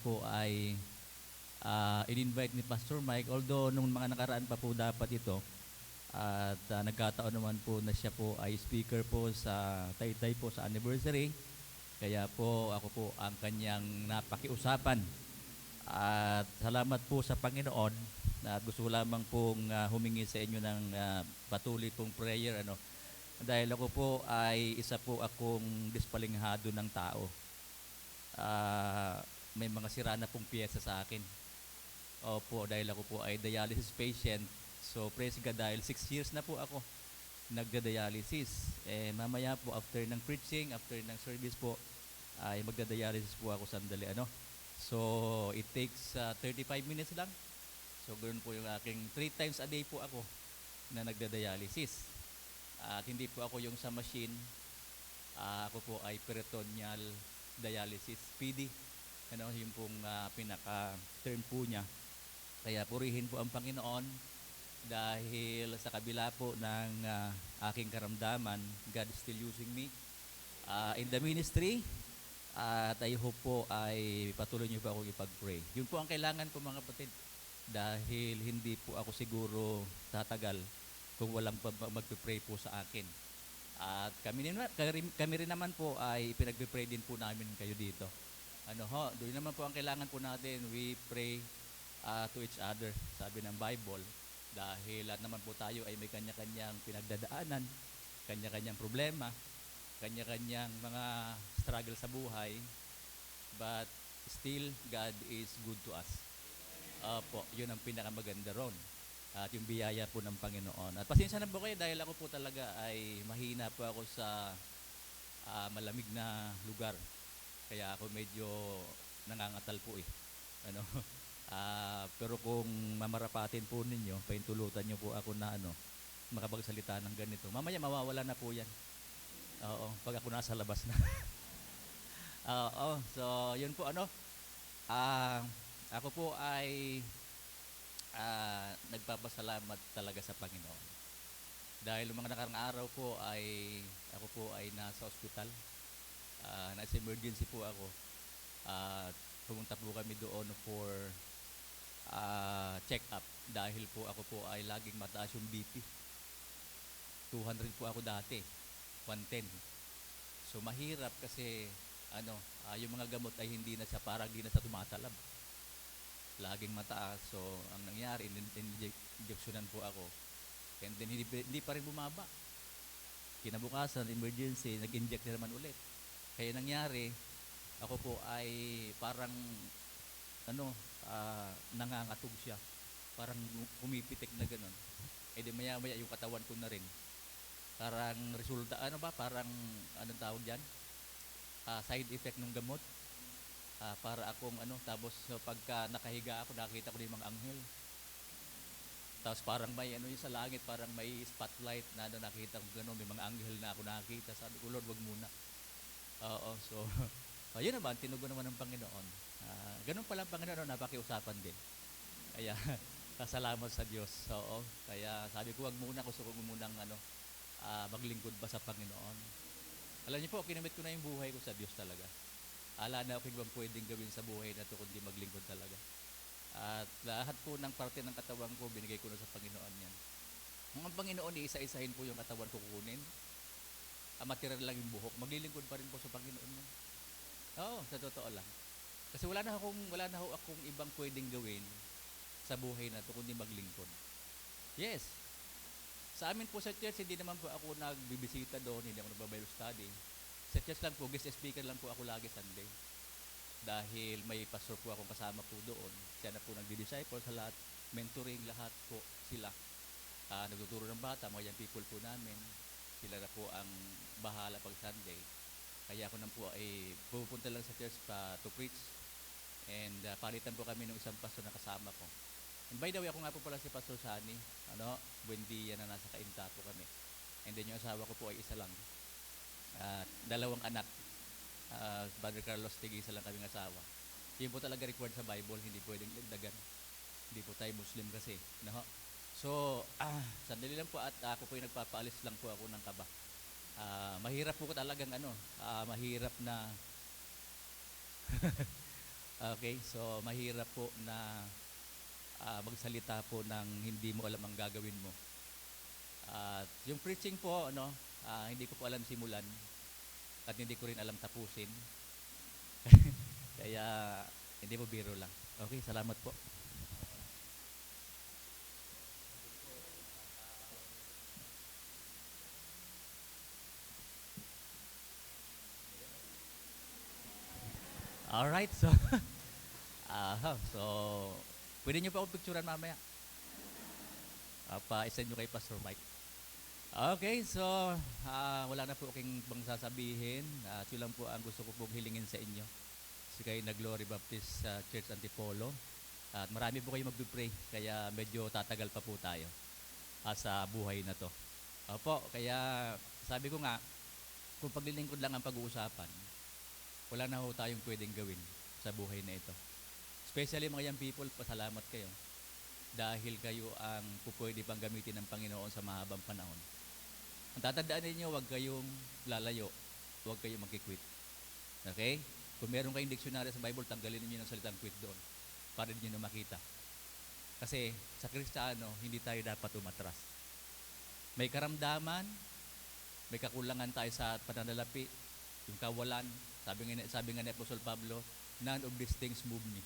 po ay in-invite ni Pastor Mike. Although nung mga nakaraan pa po dapat ito, at nagkataon naman po na siya po ay speaker po sa Taytay po sa anniversary. Kaya po ako po ang kanyang napakiusapan. At salamat po sa Panginoon at gusto ko lamang pong humingi sa inyo ng patuloy pong prayer. Dahil ako po ay isa po akong dispalinghado ng tao. May mga sira na pong piyesa sa akin. Opo, dahil ako po ay dialysis patient. So praise God, dahil 6 years na po ako nagda-dialysis. Mamaya po after ng preaching, after ng service po, ay magda-dialysis po ako sandali. So it takes 35 minutes lang. So ganoon po yung aking 3 times a day po ako na nagda-dialysis. At hindi po ako yung sa machine. Ako po ay peritoneal dialysis, PD. Yung pong pinaka-term po niya. Kaya purihin po ang Panginoon dahil sa kabila po ng aking karamdaman, God is still using me in the ministry. At I hope po ay patuloy niyo po akong ipag-pray. Yun po ang kailangan ko mga kapatid. Dahil hindi po ako siguro tatagal kung walang magpe-pray po sa akin. At kami rin naman po ay pinagpe-pray din po namin kayo dito. Doon naman po ang kailangan po natin. We pray to each other, sabi ng Bible. Dahil lahat naman po tayo ay may kanya-kanyang pinagdadaanan, kanya-kanyang problema, kanya-kanyang mga struggle sa buhay, but still God is good to us. Yun ang pinakamaganda ron. At yung biyaya po ng Panginoon. At pasensya na po kayo dahil ako po talaga ay mahina po ako sa malamig na lugar. Kaya ako medyo nangangatal po . Pero kung mamarapatin po ninyo, paintulutan nyo po ako na makapagsalita ng ganito. Mamaya mawawala na po yan. Pag ako nasa labas na. So yun po ako po ay nagpapasalamat talaga sa Panginoon. Dahil mga nakarang araw po ay ako po ay nasa ospital. Nasa emergency po ako. Pumunta po kami doon for check-up dahil po ako po ay laging mataas yung BP. 200 po ako dati. 110. So mahirap kasi yung mga gamot ay hindi na siya, parang hindi na siya tumatalab. Laging mataas. So ang nangyari, injectionan po ako. And then hindi pa rin bumaba. Kinabukasan, emergency, nag-inject naman ulit. Kaya nangyari, ako po ay parang nangangatog siya. Parang pumipitik na gano'n. Di maya-maya yung katawan ko na rin. Parang resulta, parang anong tawag dyan? Side effect ng gamot. Para akong tapos pagka nakahiga ako, nakita ko yung mga anghel. Tapos parang may yung sa langit, parang may spotlight na nakita ko gano'n, may mga anghel na ako nakita. Sabi ko, Lord, wag muna. So, yun naman, tinugon naman ng Panginoon. Ganun pala ang Panginoon, napakiusapan din. Kaya, kasalamat sa Diyos. Kaya sabi ko, wag muna, gusto ko munang maglingkod ba sa Panginoon. Alam niyo po, kinamit ko na yung buhay ko sa Diyos talaga. Ala na ako ibang pwedeng gawin sa buhay na ito kundi maglingkod talaga. At lahat po ng parte ng katawan ko, binigay ko na sa Panginoon yan. Kung ang Panginoon, iisa-isahin po yung katawan ko kukunin. Material lang yung buhok, maglilingkod pa rin po sa Panginoon yan. Sa totoo lang. Kasi wala na akong ibang pwedeng gawin sa buhay na ito kundi maglingkod. Yes. Sa amin po sa church, hindi naman po ako nagbibisita doon, hindi ako nagbabible study. Sa church lang po, guest speaker lang po ako lagi Sunday. Dahil may pastor po akong kasama po doon. Siya na po nagdi-disciple sa lahat, mentoring lahat po sila. Nagtuturo ng bata, mga young people po namin. Sila na po ang bahala pag Sunday. Kaya ako nang po ay pupunta lang sa church to preach. And palitan po kami ng isang pastor na kasama ko. And by the way, ako nga po pala si Pastor Sani. Buendia na nasa Kainta po kami. And then yung asawa ko po ay isa lang. 2 anak. Brother Carlos, tig-isa lang kaming asawa. Yun po talaga required sa Bible, hindi pwedeng dagdagan. Hindi po tayo Muslim kasi. So, sandali lang po at ako po yung nagpapaalis lang po ako ng kaba. Mahirap po talagang mahirap na Okay, so mahirap po na magsalita po ng hindi mo alam ang gagawin mo. At yung preaching po, ano, hindi ko po alam simulan at hindi ko rin alam tapusin. Kaya hindi po biro lang. Okay, salamat po. Alright, so, so, pwede nyo pa akong picturean mamaya. Pa-send nyo kay Pastor Mike. Okay, so, wala na po aking bang sasabihin. Yun lang po ang gusto ko pong hilingin sa inyo. Si kayo na Glory Baptist Church Antipolo. At marami po kayo mag-pray, kaya medyo tatagal pa po tayo sa buhay na to. Opo, kaya sabi ko nga, kung paglilingkod lang ang pag-uusapan, wala na ho tayong pwedeng gawin sa buhay na ito. Especially mga young people, pasalamat kayo. Dahil kayo ang pupwede pang gamitin ng Panginoon sa mahabang panahon. Ang tatandaan ninyo, huwag kayong lalayo. Huwag kayong magkikwit. Okay? Kung meron kayong dictionary sa Bible, tanggalin niyo ng salitang quit doon para din nyo makita. Kasi sa Kristiyano, hindi tayo dapat umatras. May karamdaman, may kakulangan tayo sa pananalapi, yung kawalan. Sabi nga ni Apostol Pablo, none of these things move me.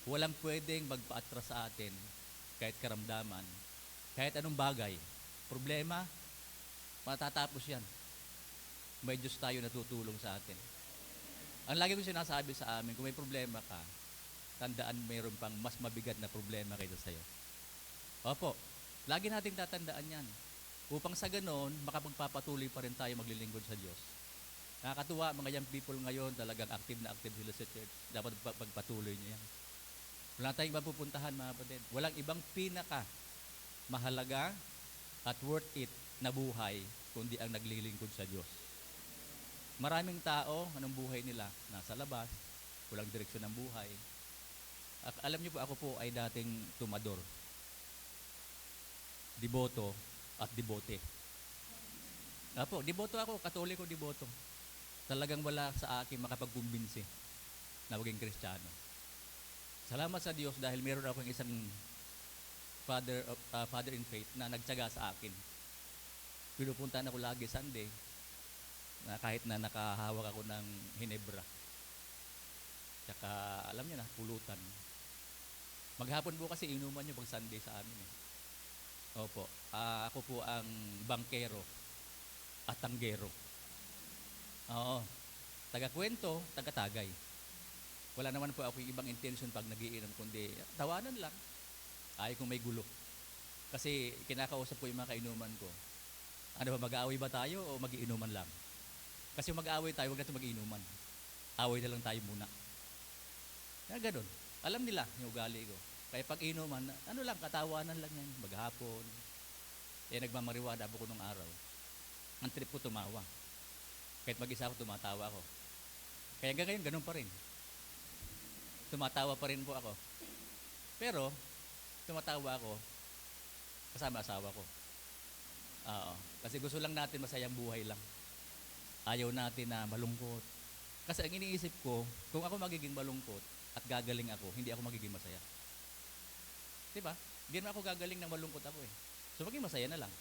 Walang pwedeng magpaatras sa atin kahit karamdaman, kahit anong bagay. Problema, matatapos yan. May Diyos tayo natutulong sa atin. Ang lagi ko sinasabi sa amin, kung may problema ka, tandaan mayroon pang mas mabigat na problema kaysa sa'yo. Opo, lagi nating tatandaan yan. Upang sa ganon, makapagpapatuloy pa rin tayo maglilingkod sa Diyos. Nakakatuwa, mga young people ngayon, talagang active na active sila sa church. Dapat pagpatuloy niyo yan. Wala tayong mapupuntahan, mga kapatid. Walang ibang pinaka mahalaga at worth it na buhay kundi ang naglilingkod sa Diyos. Maraming tao, anong buhay nila? Nasa labas, walang direksyon ng buhay. Alam niyo po, ako po ay dating tumador. Deboto at debote. Apo, deboto ako, katoliko deboto. Talagang wala sa akin makapagkumbinsi na maging Kristiyano. Salamat sa Diyos dahil meron akong isang father in faith na nagtiyaga sa akin. Pinupuntahan ako lagi Sunday na kahit na nakahawak ako ng Hinebra. Tsaka alam niyo na, pulutan. Maghapon po kasi inuman niyo pag Sunday sa amin eh. Opo, ako po ang bangkero at tanggero. Oo, taga-kwento, taga-tagay. Wala naman po ako yung ibang intention pag nagiinom, kundi tawanan lang. Ayaw kong may gulo. Kasi kinakausap ko yung mga kainuman ko. Ano ba, mag-aaway ba tayo o mag-iinuman lang? Kasi mag-aaway tayo, huwag natin mag-iinuman. Away na lang tayo muna. Kaya ganun. Alam nila yung ugali ko. Kaya pag inuman, ano lang, katawanan lang yan. Maghapon. Nagmamariwada ako nung araw. Ang trip ko tumawa. Kahit mag-isa ako, tumatawa ako. Kaya hanggang ngayon, ganun pa rin. Tumatawa pa rin po ako. Pero, tumatawa ako kasama asawa ko. Oo. Kasi gusto lang natin masayang buhay lang. Ayaw natin na malungkot. Kasi ang iniisip ko, kung ako magiging malungkot at gagaling ako, hindi ako magiging masaya. Diba? Hindi naman ako gagaling na malungkot ako eh. So maging masaya na lang.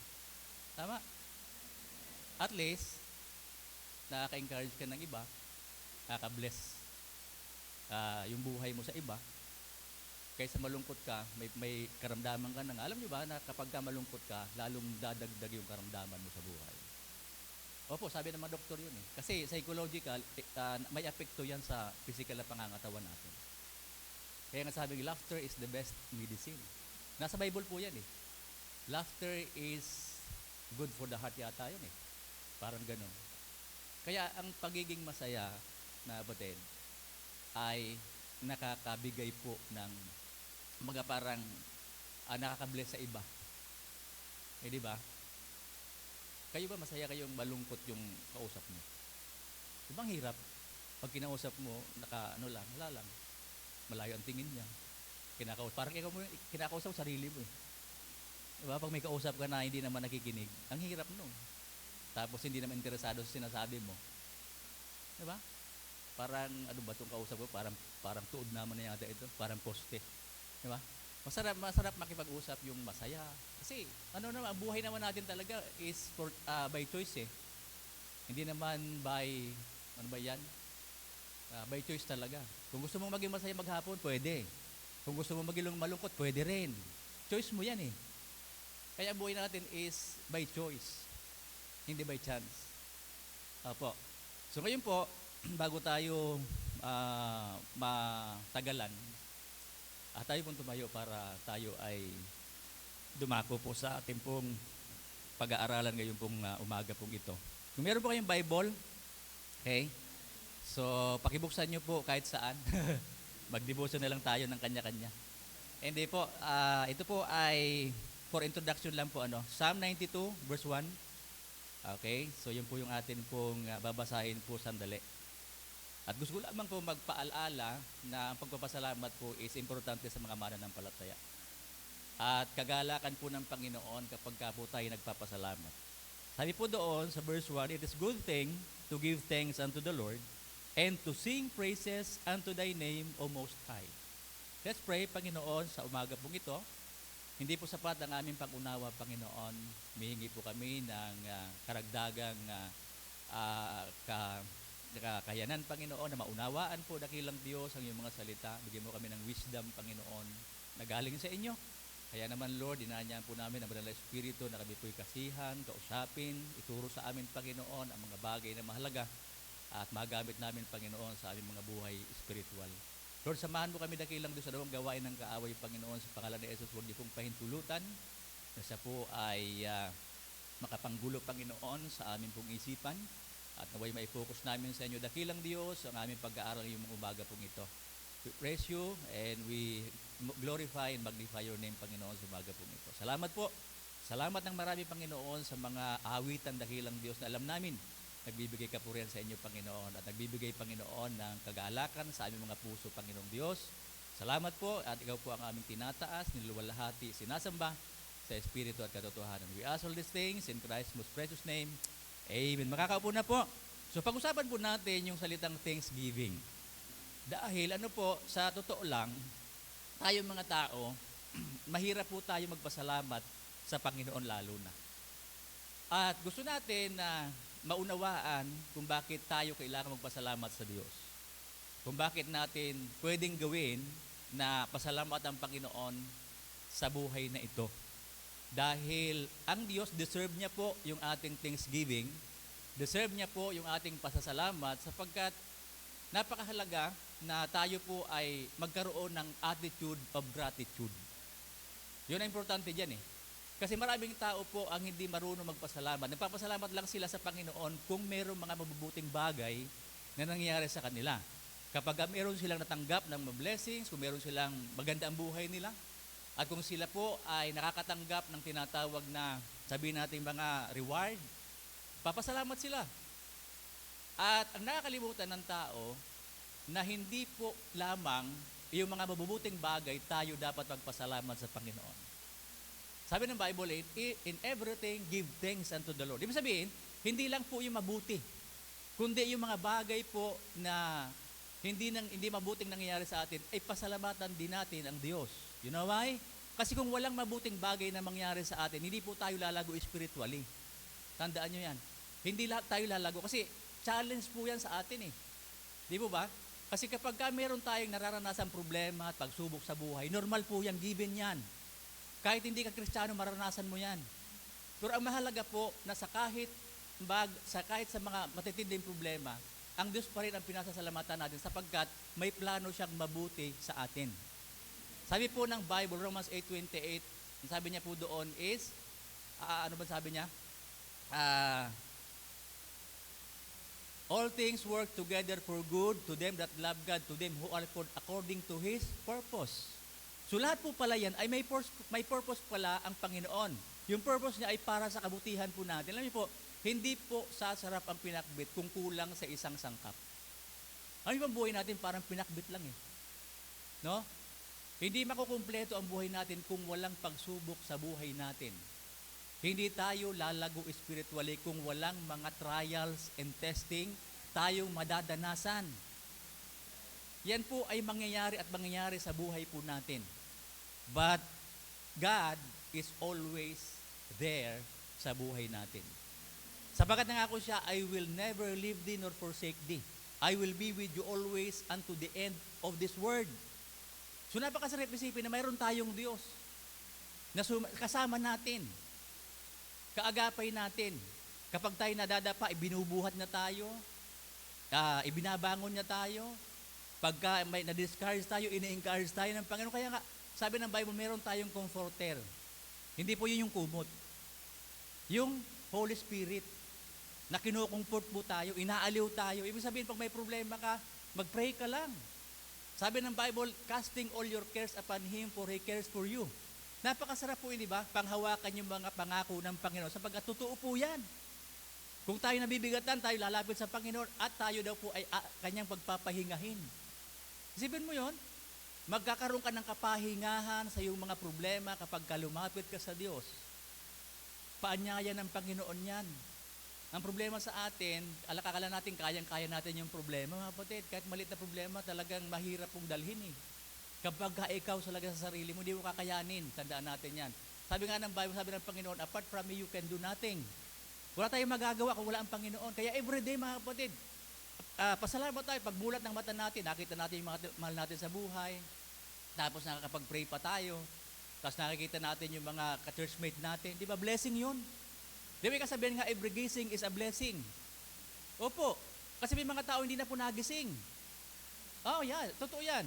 Tama? At least, nakaka-encourage ka ng iba, nakaka-bless yung buhay mo sa iba. Kaysa malungkot ka, may karamdaman ka na nga. Alam nyo ba na kapag ka malungkot ka, lalong dadagdag yung karamdaman mo sa buhay. Opo, sabi ng mga doktor yun eh. Kasi psychological, may apekto yan sa physical na pangangatawan natin. Kaya nga sabi, laughter is the best medicine. Nasa Bible po yan eh. Laughter is good for the heart yata yun eh. Parang ganun. Kaya ang pagiging masaya na batid ay nakakabigay po ng mga parang nakakabless sa iba. Eh di ba? Kayo ba masaya kayong malungkot yung kausap mo? Di ba ang hirap? Pag kinausap mo, wala lang. Malayo ang tingin niya. Parang ikaw mo kinakausap sarili mo eh. Di ba? Pag may kausap ka na hindi naman nakikinig, ang hirap nun. Tapos hindi naman interesado sa sinasabi mo. Di ba? Parang, ano ba itong kausap ko? Parang tuod naman na yata ito. Parang poste. Di ba? Masarap makipag-usap yung masaya. Kasi, ano naman, ang buhay naman natin talaga is by choice eh. Hindi naman by, ano ba yan? By choice talaga. Kung gusto mong maging masaya maghapon, pwede. Kung gusto mong maging malungkot, pwede rin. Choice mo yan eh. Kaya ang buhay natin is by choice. Hindi by chance. Opo. So ngayon po, bago tayo matagalan, tayo pong tumayo para tayo ay dumako po sa ating pong pag-aaralan ngayon pong umaga pong ito. Kung meron po kayong Bible, okay? So, pakibuksan nyo po kahit saan. Mag-devotion na lang tayo ng kanya-kanya. Hindi po, ito po ay for introduction lang po, Psalm 92 verse 1. Okay, so yun po yung atin pong babasahin po sandali. At gusto ko lamang po magpaalala na ang pagpapasalamat po is importante sa mga mananampalataya. At kagalakan po ng Panginoon kapag po tayo nagpapasalamat. Sabi po doon sa verse 1, it is good thing to give thanks unto the Lord and to sing praises unto thy name, O Most High. Let's pray, Panginoon, sa umaga pong ito. Hindi po sapat ang aming pag-unawa, Panginoon. Mihingi po kami ng karagdagang kakayanan, Panginoon, na maunawaan po dakilang Diyos ang iyong mga salita. Bigyan mo kami ng wisdom, Panginoon, na galing sa inyo. Kaya naman, Lord, dinanyaan po namin ang Banal na Espiritu na kami po'y kasihan, kausapin, ituro sa amin, Panginoon, ang mga bagay na mahalaga at magamit namin, Panginoon, sa aming mga buhay spiritual. Lord, samahan mo kami dakilang Diyos sa dalawang gawain ng kaaway, Panginoon, sa pangalan ni Jesus. Huwag niyo pong pahintulutan na siya po ay makapanggulo, Panginoon, sa aming pong isipan at naway mai-focus namin sa inyo dakilang Diyos ang aming pag-aaral yung umaga pong ito. We praise you and we glorify and magnify your name, Panginoon, sa umaga pong ito. Salamat po. Salamat ng marami, Panginoon, sa mga awitan dakilang Diyos na alam namin nagbibigay kapurihan sa inyo, Panginoon, at nagbibigay, Panginoon, ng kagalakan sa aming mga puso, Panginoong Diyos. Salamat po, at ikaw po ang aming tinataas, niluwalhati, sinasamba sa Espiritu at katotohanan. We ask all these things in Christ's most precious name. Amen. Makakaupo na po. So, pag-usapan po natin yung salitang Thanksgiving. Dahil, sa totoo lang, tayong mga tao, mahirap po tayo magpasalamat sa Panginoon lalo na. At gusto natin na maunawaan kung bakit tayo kailangan magpasalamat sa Diyos. Kung bakit natin pwedeng gawin na pasalamat ang Panginoon sa buhay na ito. Dahil ang Diyos, deserve niya po yung ating thanksgiving, deserve niya po yung ating pasasalamat sapagkat napakahalaga na tayo po ay magkaroon ng attitude of gratitude. Yun ang importante dyan eh. Kasi maraming tao po ang hindi marunong magpasalamat. Nagpapasalamat lang sila sa Panginoon kung mayroong mga mabubuting bagay na nangyayari sa kanila. Kapag mayroon silang natanggap ng blessings, kung mayroon silang maganda ang buhay nila, at kung sila po ay nakakatanggap ng tinatawag na, sabihin natin mga reward, papasalamat sila. At ang nakakalimutan ng tao, na hindi po lamang yung mga mabubuting bagay tayo dapat magpasalamat sa Panginoon. Sabi ng Bible, in everything, give thanks unto the Lord. Ibig sabihin, hindi lang po yung mabuti, kundi yung mga bagay po na hindi mabuting nangyayari sa atin, ay pasalamatan din natin ang Diyos. You know why? Kasi kung walang mabuting bagay na mangyari sa atin, hindi po tayo lalago spiritually. Tandaan nyo yan. Hindi tayo lalago. Kasi challenge po yan sa atin eh. Di po ba? Kasi kapag meron tayong nararanasang problema at pagsubok sa buhay, normal po yan, given yan. Kahit hindi ka Kristiyano, maranasan mo yan. Pero ang mahalaga po na sa kahit sa mga matitinding problema, ang Diyos pa rin ang pinasasalamatan natin sapagkat may plano siyang mabuti sa atin. Sabi po ng Bible, Romans 8:28, sabi niya po doon is, ano ba sabi niya? All things work together for good to them that love God, to them who are called according to His purpose. So lahat po pala yan ay may purpose pala ang Panginoon. Yung purpose niya ay para sa kabutihan po natin. Alam niyo po, hindi po sasarap ang pinakbit kung kulang sa isang sangkap. Alam niyo po, buhay natin parang pinakbit lang eh. No? Hindi makukumpleto ang buhay natin kung walang pagsubok sa buhay natin. Hindi tayo lalago spiritually kung walang mga trials and testing tayong madadanasan. Yan po ay mangyayari at mangyayari sa buhay po natin. But God is always there sa buhay natin. Sapagat nangako siya, I will never leave thee nor forsake thee. I will be with you always unto the end of this world. So napakasarap isipin na mayroon tayong Diyos na kasama natin, kaagapay natin. Kapag tayo nadadapa, ibinubuhat na tayo, ibinabangon niya tayo. Pagka may na-discourage tayo, ini-encourage tayo ng Panginoon. Kaya nga, sabi ng Bible, meron tayong comforter. Hindi po yun yung kumot. Yung Holy Spirit, na kinukumport po tayo, inaaliw tayo. Ibig sabihin, pag may problema ka, mag-pray ka lang. Sabi ng Bible, casting all your cares upon Him for He cares for you. Napakasarap po yun, di ba? Panghawakan yung mga pangako ng Panginoon. Sapagkat totoo po yan. Kung tayo nabibigatan, tayo lalapit sa Panginoon at tayo daw po ay kanyang pagpapahingahin. Isipin mo yon, magkakaroon ka ng kapahingahan sa iyong mga problema kapag lumapit ka sa Diyos. Paanyaya ng Panginoon yan. Ang problema sa atin, akala natin kayang-kaya natin yung problema, mga kapatid. Kahit maliit na problema, talagang mahirap pong dalhin eh. Kapag ikaw talaga sa sarili mo, hindi mo kakayanin. Tandaan natin yan. Sabi nga ng Bible, sabi ng Panginoon, apart from me, you can do nothing. Wala tayong magagawa kung wala ang Panginoon. Kaya everyday, mga kapatid, pasalamat tayo. Pag bulat ng mata natin, nakita natin yung mga mahal natin sa buhay. Tapos nakakapag-pray pa tayo. Tapos nakikita natin yung mga ka-churchmate natin. Di ba, blessing yun? Di ba kasabihin nga, every gising is a blessing? Opo. Kasi may mga tao hindi na po nagising. Oh, yeah. Totoo yan.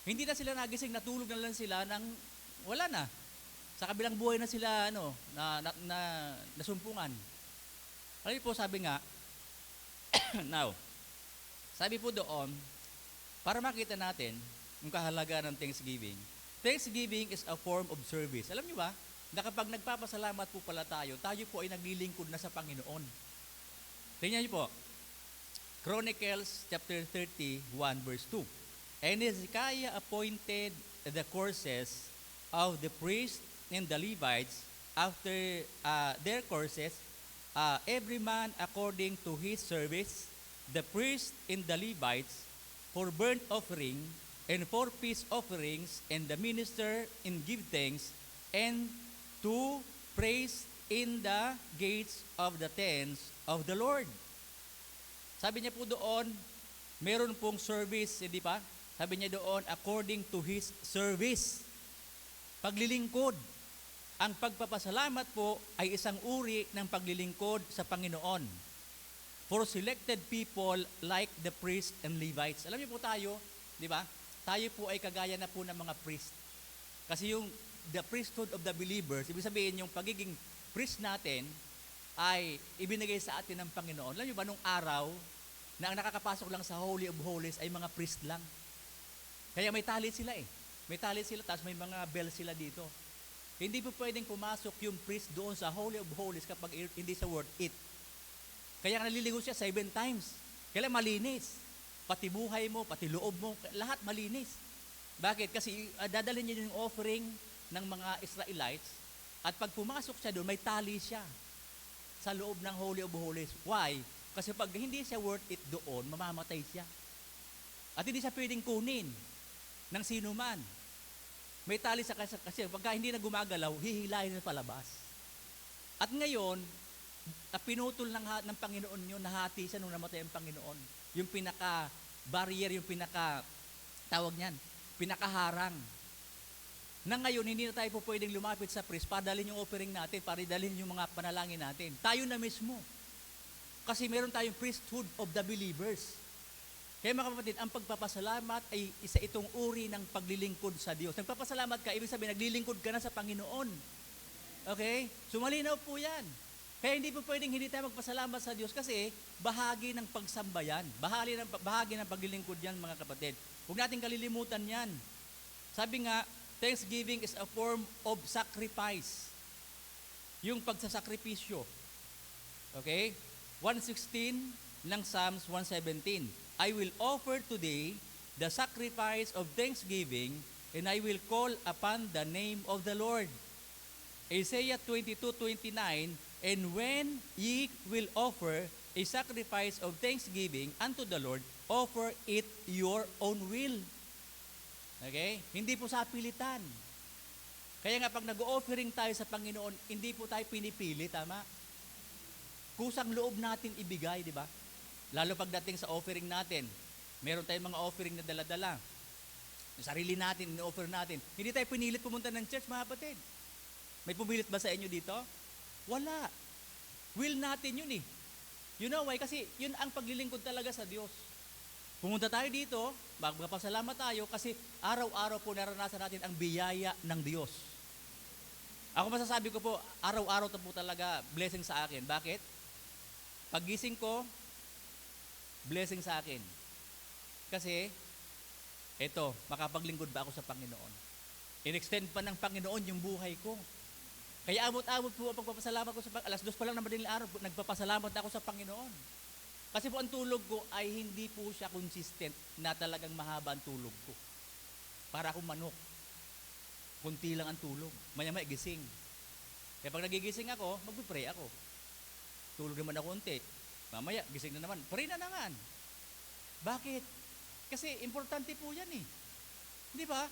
Hindi na sila nagising, natulog na lang sila nang wala na. Sa kabilang buhay na sila, nasumpungan. Alam po, sabi nga, now, sabi po doon, para makita natin yung kahalaga ng Thanksgiving. Thanksgiving is a form of service. Alam niyo ba, na kapag nagpapasalamat po pala tayo po ay naglilingkod na sa Panginoon. Tingnan niyo po, Chronicles chapter 31 verse 2. And Hezekiah appointed the courses of the priests and the Levites after their courses, every man according to his service, the priests and the Levites for burnt offering and for peace offerings, and the minister in give thanks, and to praise in the gates of the tents of the Lord. Sabi niya po doon, meron pong service, hindi pa? Sabi niya doon, according to his service. Paglilingkod. Ang pagpapasalamat po ay isang uri ng paglilingkod sa Panginoon. For selected people like the priests and Levites. Alam niyo po tayo, di ba? Tayo po ay kagaya na po ng mga priest. Kasi yung the priesthood of the believers, ibig sabihin yung pagiging priest natin ay ibinigay sa atin ng Panginoon. Alam niyo ba, nung araw na ang nakakapasok lang sa Holy of Holies ay mga priest lang. Kaya may tali sila eh. May tali sila, tapos may mga bell sila dito. Hindi po pwedeng pumasok yung priest doon sa Holy of Holies kapag hindi sa word it. Kaya naliligo siya 7 times. Kailan malinis. Pati buhay mo, pati loob mo, lahat malinis. Bakit? Kasi dadalhin niya yung offering ng mga Israelites at pag pumasok siya doon, may tali siya sa loob ng Holy of Holies. Why? Kasi pag hindi siya worth it doon, mamamatay siya. At hindi siya pwedeng kunin ng sino man. May tali sa kasi pagka hindi na gumagalaw, hihilahin na palabas. At ngayon, pinutol ng Panginoon yun, nahati siya nung namatay ang Panginoon. Yung pinaka-barrier, yung pinaka-tawag niyan, pinakaharang. Na ngayon, hindi na tayo po pwedeng lumapit sa priest para dalhin yung offering natin, para dalhin yung mga panalangin natin. Tayo na mismo. Kasi meron tayong priesthood of the believers. Kaya mga kapatid, ang pagpapasalamat ay isa itong uri ng paglilingkod sa Diyos. Nagpapasalamat ka, ibig sabihin, naglilingkod ka na sa Panginoon. Okay? So malinaw po yan. Kaya hindi po pwedeng hindi tayo magpasalamat sa Diyos kasi bahagi ng pagsamba yan. Bahagi ng paglilingkod yan, mga kapatid. Huwag natin kalilimutan yan. Sabi nga, Thanksgiving is a form of sacrifice. Yung pagsasakripisyo. Okay? 1:16 ng Psalms 1:17. I will offer today the sacrifice of thanksgiving, and I will call upon the name of the Lord. Isaiah 22:29, and when ye will offer a sacrifice of thanksgiving unto the Lord, offer it your own will. Okay? Hindi po sa pilitan. Kaya nga pag nag-offering tayo sa Panginoon, hindi po tayo pinipili, tama? Kusang loob natin ibigay, di ba? Lalo pagdating sa offering natin, meron tayong mga offering na dala-dala. Yung sarili natin, in-offer natin. Hindi tayo pinilit pumunta ng church, mga kapatid. May pumilit ba sa inyo dito? Wala. Will natin yun eh. You know why? Kasi yun ang paglilingkod talaga sa Diyos. Pumunta tayo dito, magpapasalamat tayo kasi araw-araw po naranasan natin ang biyaya ng Diyos. Ako masasabi ko po, araw-araw ito po talaga blessing sa akin. Bakit? Paggising ko, blessing sa akin. Kasi, eto, makapaglingkod ba ako sa Panginoon? In-extend pa ng Panginoon yung buhay ko. Kaya abot-abot po ang pagpapasalamat ko sa Panginoon. Alas 2 pa lang na madaling araw, nagpapasalamat ako sa Panginoon. Kasi po ang tulog ko ay hindi po siya consistent na talagang mahaba ang tulog ko. Para akong manok. Kunti lang ang tulog. Maya-maya gising. Kaya pag nagigising ako, magpipray ako. Tulog naman ako konti. Mamaya, gising na naman. Pray na naman. Bakit? Kasi importante po yan eh. Di ba?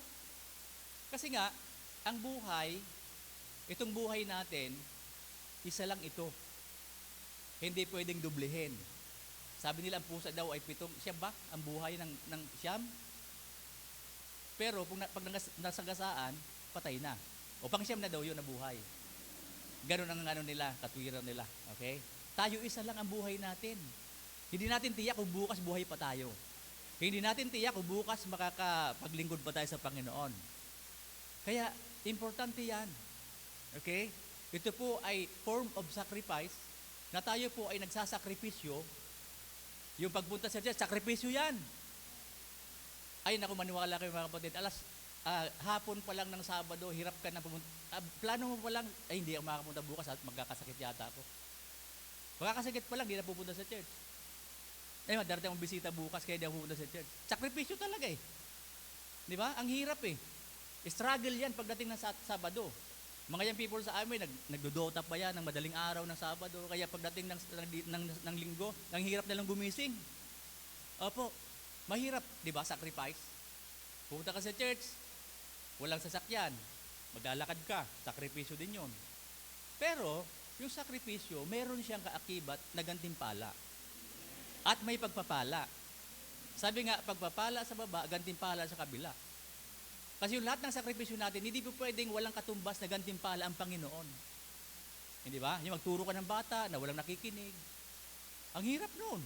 Kasi nga, ang buhay, itong buhay natin, isa lang ito. Hindi pwedeng dublehin. Sabi nila ang pusa daw ay 7, siyam ba? Ang buhay ng siyam? Pero pag nasagasaan, patay na. O pang siyam na daw yun na buhay. Ganun ang ano nila, katwiran nila. Okay? Tayo isa lang ang buhay natin. Hindi natin tiyak kung bukas buhay pa tayo. Hindi natin tiyak kung bukas makakapaglingkod pa tayo sa Panginoon. Kaya, importante yan. Okay? Ito po ay form of sacrifice na tayo po ay nagsasakripisyo. Yung pagpunta sa church, sakripisyo yan. Ay, naku, maniwala kayo mga kapatid. Hapon pa lang ng Sabado, hirap ka na pumunta. Plano mo pa lang, ay hindi ako makakapunta bukas at magkakasakit yata ako. Magkakasakit pa lang, hindi na pupunta sa church. Ay, darating akong bisita bukas, kaya hindi ako pupunta sa church. Sakripisyo talaga eh. Di ba? Ang hirap eh. Struggle yan pagdating ng Sabado. Mga young people sa amin, nagdodota pa yan ng madaling araw ng Sabado. Kaya pagdating ng Linggo, ang hirap na lang gumising. Opo, mahirap, di ba? Sacrifice. Pupunta ka sa church, walang sasakyan, maglalakad ka, sakripisyo din yun. Pero, yung sakripisyo, meron siyang kaakibat na gantimpala. At may pagpapala. Sabi nga, pagpapala sa baba, gantimpala sa kabila. Kasi yung lahat ng sakripisyo natin, hindi po pwedeng walang katumbas na gantimpala ang Panginoon. Hindi ba? Yung magturo ka ng bata na walang nakikinig. Ang hirap noon.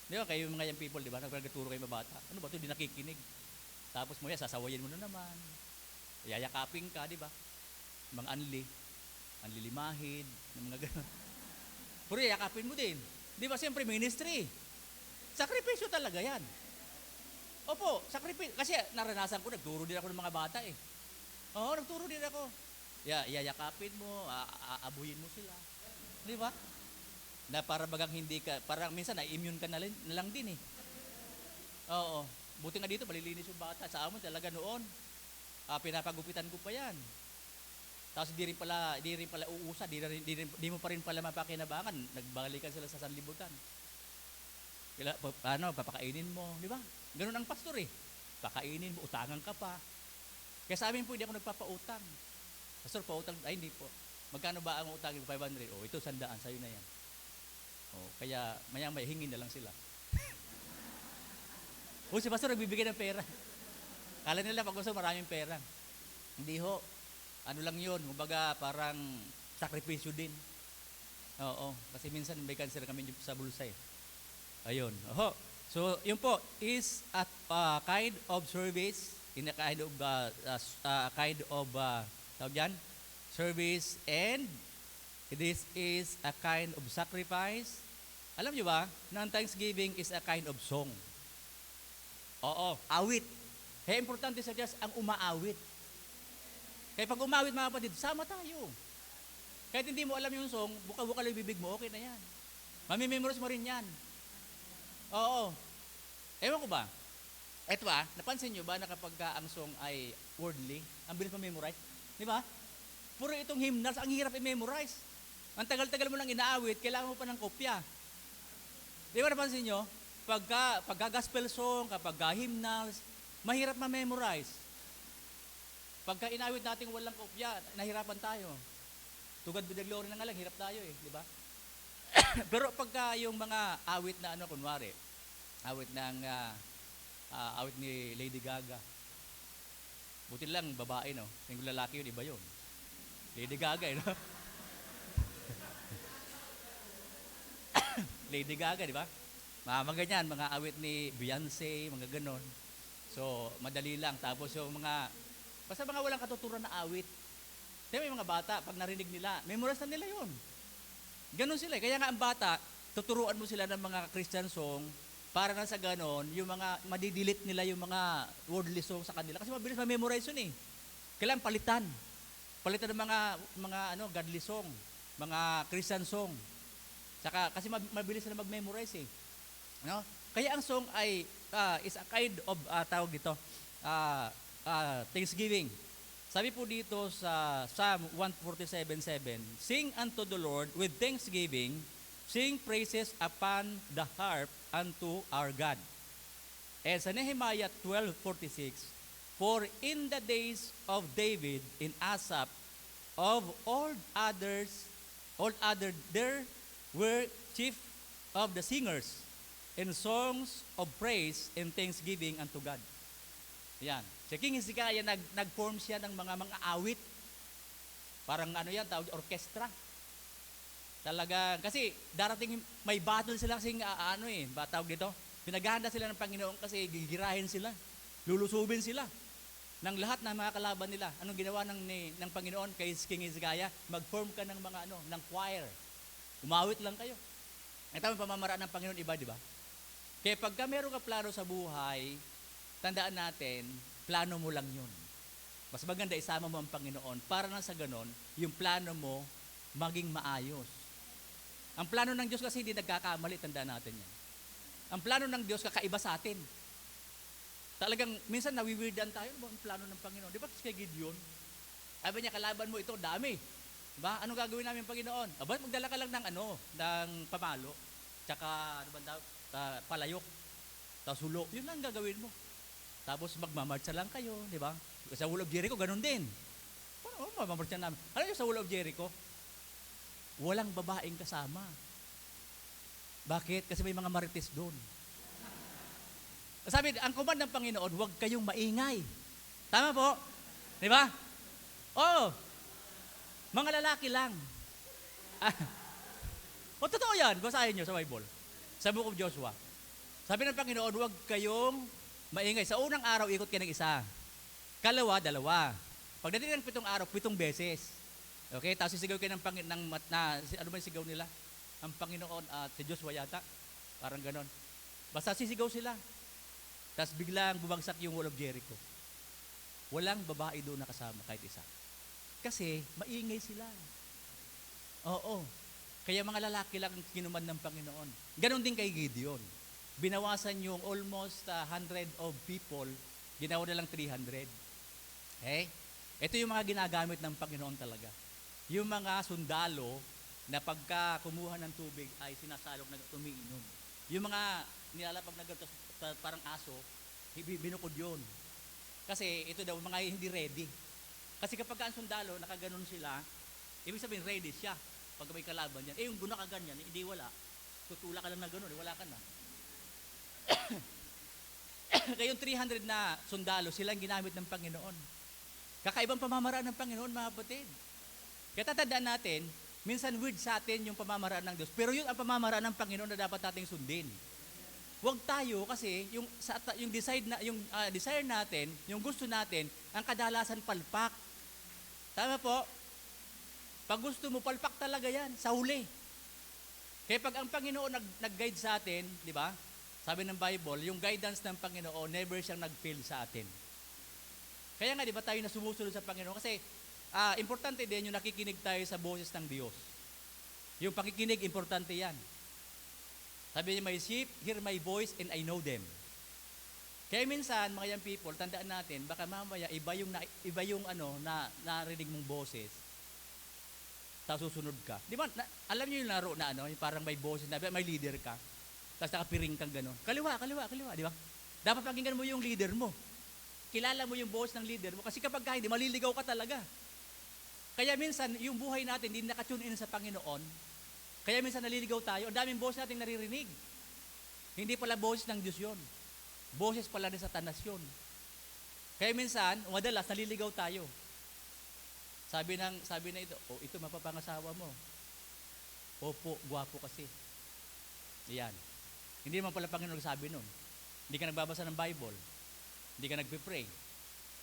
Di ba? Kayo mga young people, di ba? Nagturo kayo mga bata. Ano ba ito? Hindi nakikinig. Tapos mo yan, sasawayin mo na naman. Yayakaping ka, di ba? Mga anlilimahid, mga gano'n. Pero yayakapin mo din. Di ba? Siyempre, ministry. Sakripisyo talaga yan. Opo, sakripisyo. Kasi naranasan ko, nagturo din ako ng mga bata eh. Oo, nagturo din ako. Yayakapin mo, aabuyin mo sila. Di ba? Na para bagang hindi ka, parang minsan na-immune ka na lang din eh. Oo. Buti nga dito, malilinis yung bata. Sa amin talaga noon, pinapagupitan ko pa yan. Tapos di rin pala uusa, di mo pa rin pala mapakinabangan. Nagbalikan sila sa sanlibutan. Papakainin mo, di ba? Ganun ang pastor eh. Pakainin mo, utangan ka pa. Kaya sa amin po, hindi ako nagpapautang. Pastor, pautang, ay hindi po. Magkano ba ang utang? 500. Oh, ito 100, sa'yo na yan. Oh, kaya maya-maya hingin na lang sila. Si pastor nagbibigay ng pera. Kala nila pag gusto maraming pera. Hindi ho. Ano lang yun, kumbaga parang sakripisyo din. Oo, kasi minsan may cancer kami sa bulsa eh. Ayun. Oho. So, yun po is a kind of service, in a kind of tawag yan, service, and this is a kind of sacrifice. Alam nyo ba, na ang Thanksgiving is a kind of song. Oo, awit. Kaya importante sa Diyos ang umaawit. Kaya pag umawit mga kapatid, sama tayo. Kahit hindi mo alam yung song, buka-buka lang bibig mo, okay na yan. Mamimemorize mo rin yan. Oo. Ewan ko ba? Eto napansin nyo ba na kapag ang song ay wordly, ang bilis ma-memorize? Di ba? Puro itong hymnals, ang hirap i-memorize. Ang tagal-tagal mo lang inaawit, kailangan mo pa ng kopya. Di ba napansin nyo? pagka gospel song, kapag hymnals, mahirap ma-memorize. Pagka inawit natin walang kopya, nahirapan tayo. Tugad with the glory na nga lang, hirap tayo eh, di ba? Pero pagka yung mga awit na ano, kunwari, awit awit ni Lady Gaga, buti lang babae, no? Yung lalaki yun, iba yun. Lady Gaga, no? Lady Gaga, di ba? Mga ganyan, mga awit ni Beyonce, mga ganon. So, madali lang. Tapos yung basta mga walang katuturan na awit. Kaya may mga bata, pag narinig nila, memorize na nila yun. Ganon sila. Kaya nga ang bata, tuturuan mo sila ng mga Christian song para na sa ganon, yung mga, madidelete nila yung mga worldly song sa kanila. Kasi mabilis ma-memorize yun eh. Kailangan palitan. Palitan ng mga godly song, mga Christian song. Saka, kasi mabilis na mag-memorize eh. No? Kaya ang song ay is a kind of tawag dito, thanksgiving. Sabi po dito sa Psalm 147:7, sing unto the Lord with thanksgiving, sing praises upon the harp unto our God. And sa Nehemiah 12:46, for in the days of David in Asaph, of all other there were chief of the singers in songs of praise and thanksgiving unto God. Yan. Si King Hezekiah, nag-form siya ng mga awit. Parang yan, tawag orkestra. Talaga, kasi darating, may battle sila kasing, tawag dito, pinaghahanda sila ng Panginoon kasi gigirahin sila, lulusubin sila ng lahat ng mga kalaban nila. Anong ginawa ng Panginoon kay King Hezekiah? Mag-form ka ng ng choir. Umawit lang kayo. Ito ang pamamaraan ng Panginoon iba, di ba? Kaya pagka meron ka plano sa buhay, tandaan natin, plano mo lang yun. Mas maganda isama mo ang Panginoon para na sa ganon, yung plano mo maging maayos. Ang plano ng Diyos kasi hindi nagkakamali, tandaan natin yan. Ang plano ng Diyos kakaiba sa atin. Talagang minsan nawiwirdan tayo, ano ba ang plano ng Panginoon? Di ba kay Gideon? Sabi niya, kalaban mo ito, dami. Diba? Anong gagawin namin Panginoon? Aba, magdala ka lang ng pamalo, tsaka palayok, tapos hulo. Yun lang gagawin mo. Tapos magmamarcha lang kayo, di ba? Sa Wall of Jericho, ganun din. Paano magmamarcha namin? Ano yung sa Wall of Jericho? Walang babaeng kasama. Bakit? Kasi may mga marites doon. Sabi, ang command ng Panginoon, huwag kayong maingay. Tama po? Di ba? Oo. Mga lalaki lang. Totoo yan. Basahin nyo sa Bible. Sa Book of Joshua. Sabi ng Panginoon, huwag kayong maingay. Sa unang araw, ikot kayo ng isa. Kalawa, dalawa. Pagdating ng 7 araw, 7 beses. Okay? Tapos sisigaw kayo ano ba yung sigaw nila? Ang Panginoon at si Joshua yata. Parang ganon. Basta sisigaw sila. Tapos biglang bumagsak yung Wall of Jericho. Walang babae doon nakasama kahit isa. Kasi maingay sila. Oo. Kaya mga lalaki lang kinuman ng Panginoon. Ganon din kay Gideon. Binawasan yung almost 100 of people, ginawa na lang 300. Okay? Ito yung mga ginagamit ng Panginoon talaga. Yung mga sundalo na pagka kumuha ng tubig ay sinasalok na tumiinom. Yung mga nilalapag na ganito, parang aso, binukod yun. Kasi ito daw, mga hindi ready. Kasi kapag ang sundalo, nakaganon sila, ibig sabihin ready siya. Pag may kalaban yan, yung guna ka ganyan, hindi wala. Tutula ka lang na ganon, wala ka na. Kaya yung 300 na sundalo, silang ginamit ng Panginoon. Kakaibang pamamaraan ng Panginoon, mga kapatid. Kaya tatandaan natin, minsan weird sa atin yung pamamaraan ng Diyos, pero yun ang pamamaraan ng Panginoon na dapat nating sundin. Huwag tayo kasi yung desire natin, yung gusto natin, ang kadalasan palpak. Tama po? Pag gusto mo, palpak talaga yan, sa huli. Kaya pag ang Panginoon nag-guide sa atin, di ba? Sabi ng Bible, yung guidance ng Panginoon, never siyang nag-fail sa atin. Kaya nga, di ba tayo na sumusunod sa Panginoon? Kasi, importante din yung nakikinig tayo sa boses ng Diyos. Yung pakikinig, importante yan. Sabi niya, my sheep hear my voice and I know them. Kaya minsan, mga young people, tandaan natin, baka mamaya, iba yung narinig mong boses, tapos susunod ka. Di ba, alam niyo yung laro na yung parang may boses na, may leader ka. Tapos nakapiring kang gano'n. Kaliwa, kaliwa, kaliwa, di ba? Dapat pakinggan mo yung leader mo. Kilala mo yung boss ng leader mo. Kasi kapag hindi, maliligaw ka talaga. Kaya minsan, yung buhay natin, hindi nakatune in sa Panginoon. Kaya minsan naliligaw tayo. Ang daming boss natin naririnig. Hindi pala boses ng Diyos yun. Boses pala ni Satanas yun. Kaya minsan, madalas naliligaw tayo. Sabi na ito, ito mapapangasawa mo. Opo, gwapo kasi. Yan. Hindi naman pala Panginoon nagsabi nun. Hindi ka nagbabasa ng Bible. Hindi ka nagpe-pray.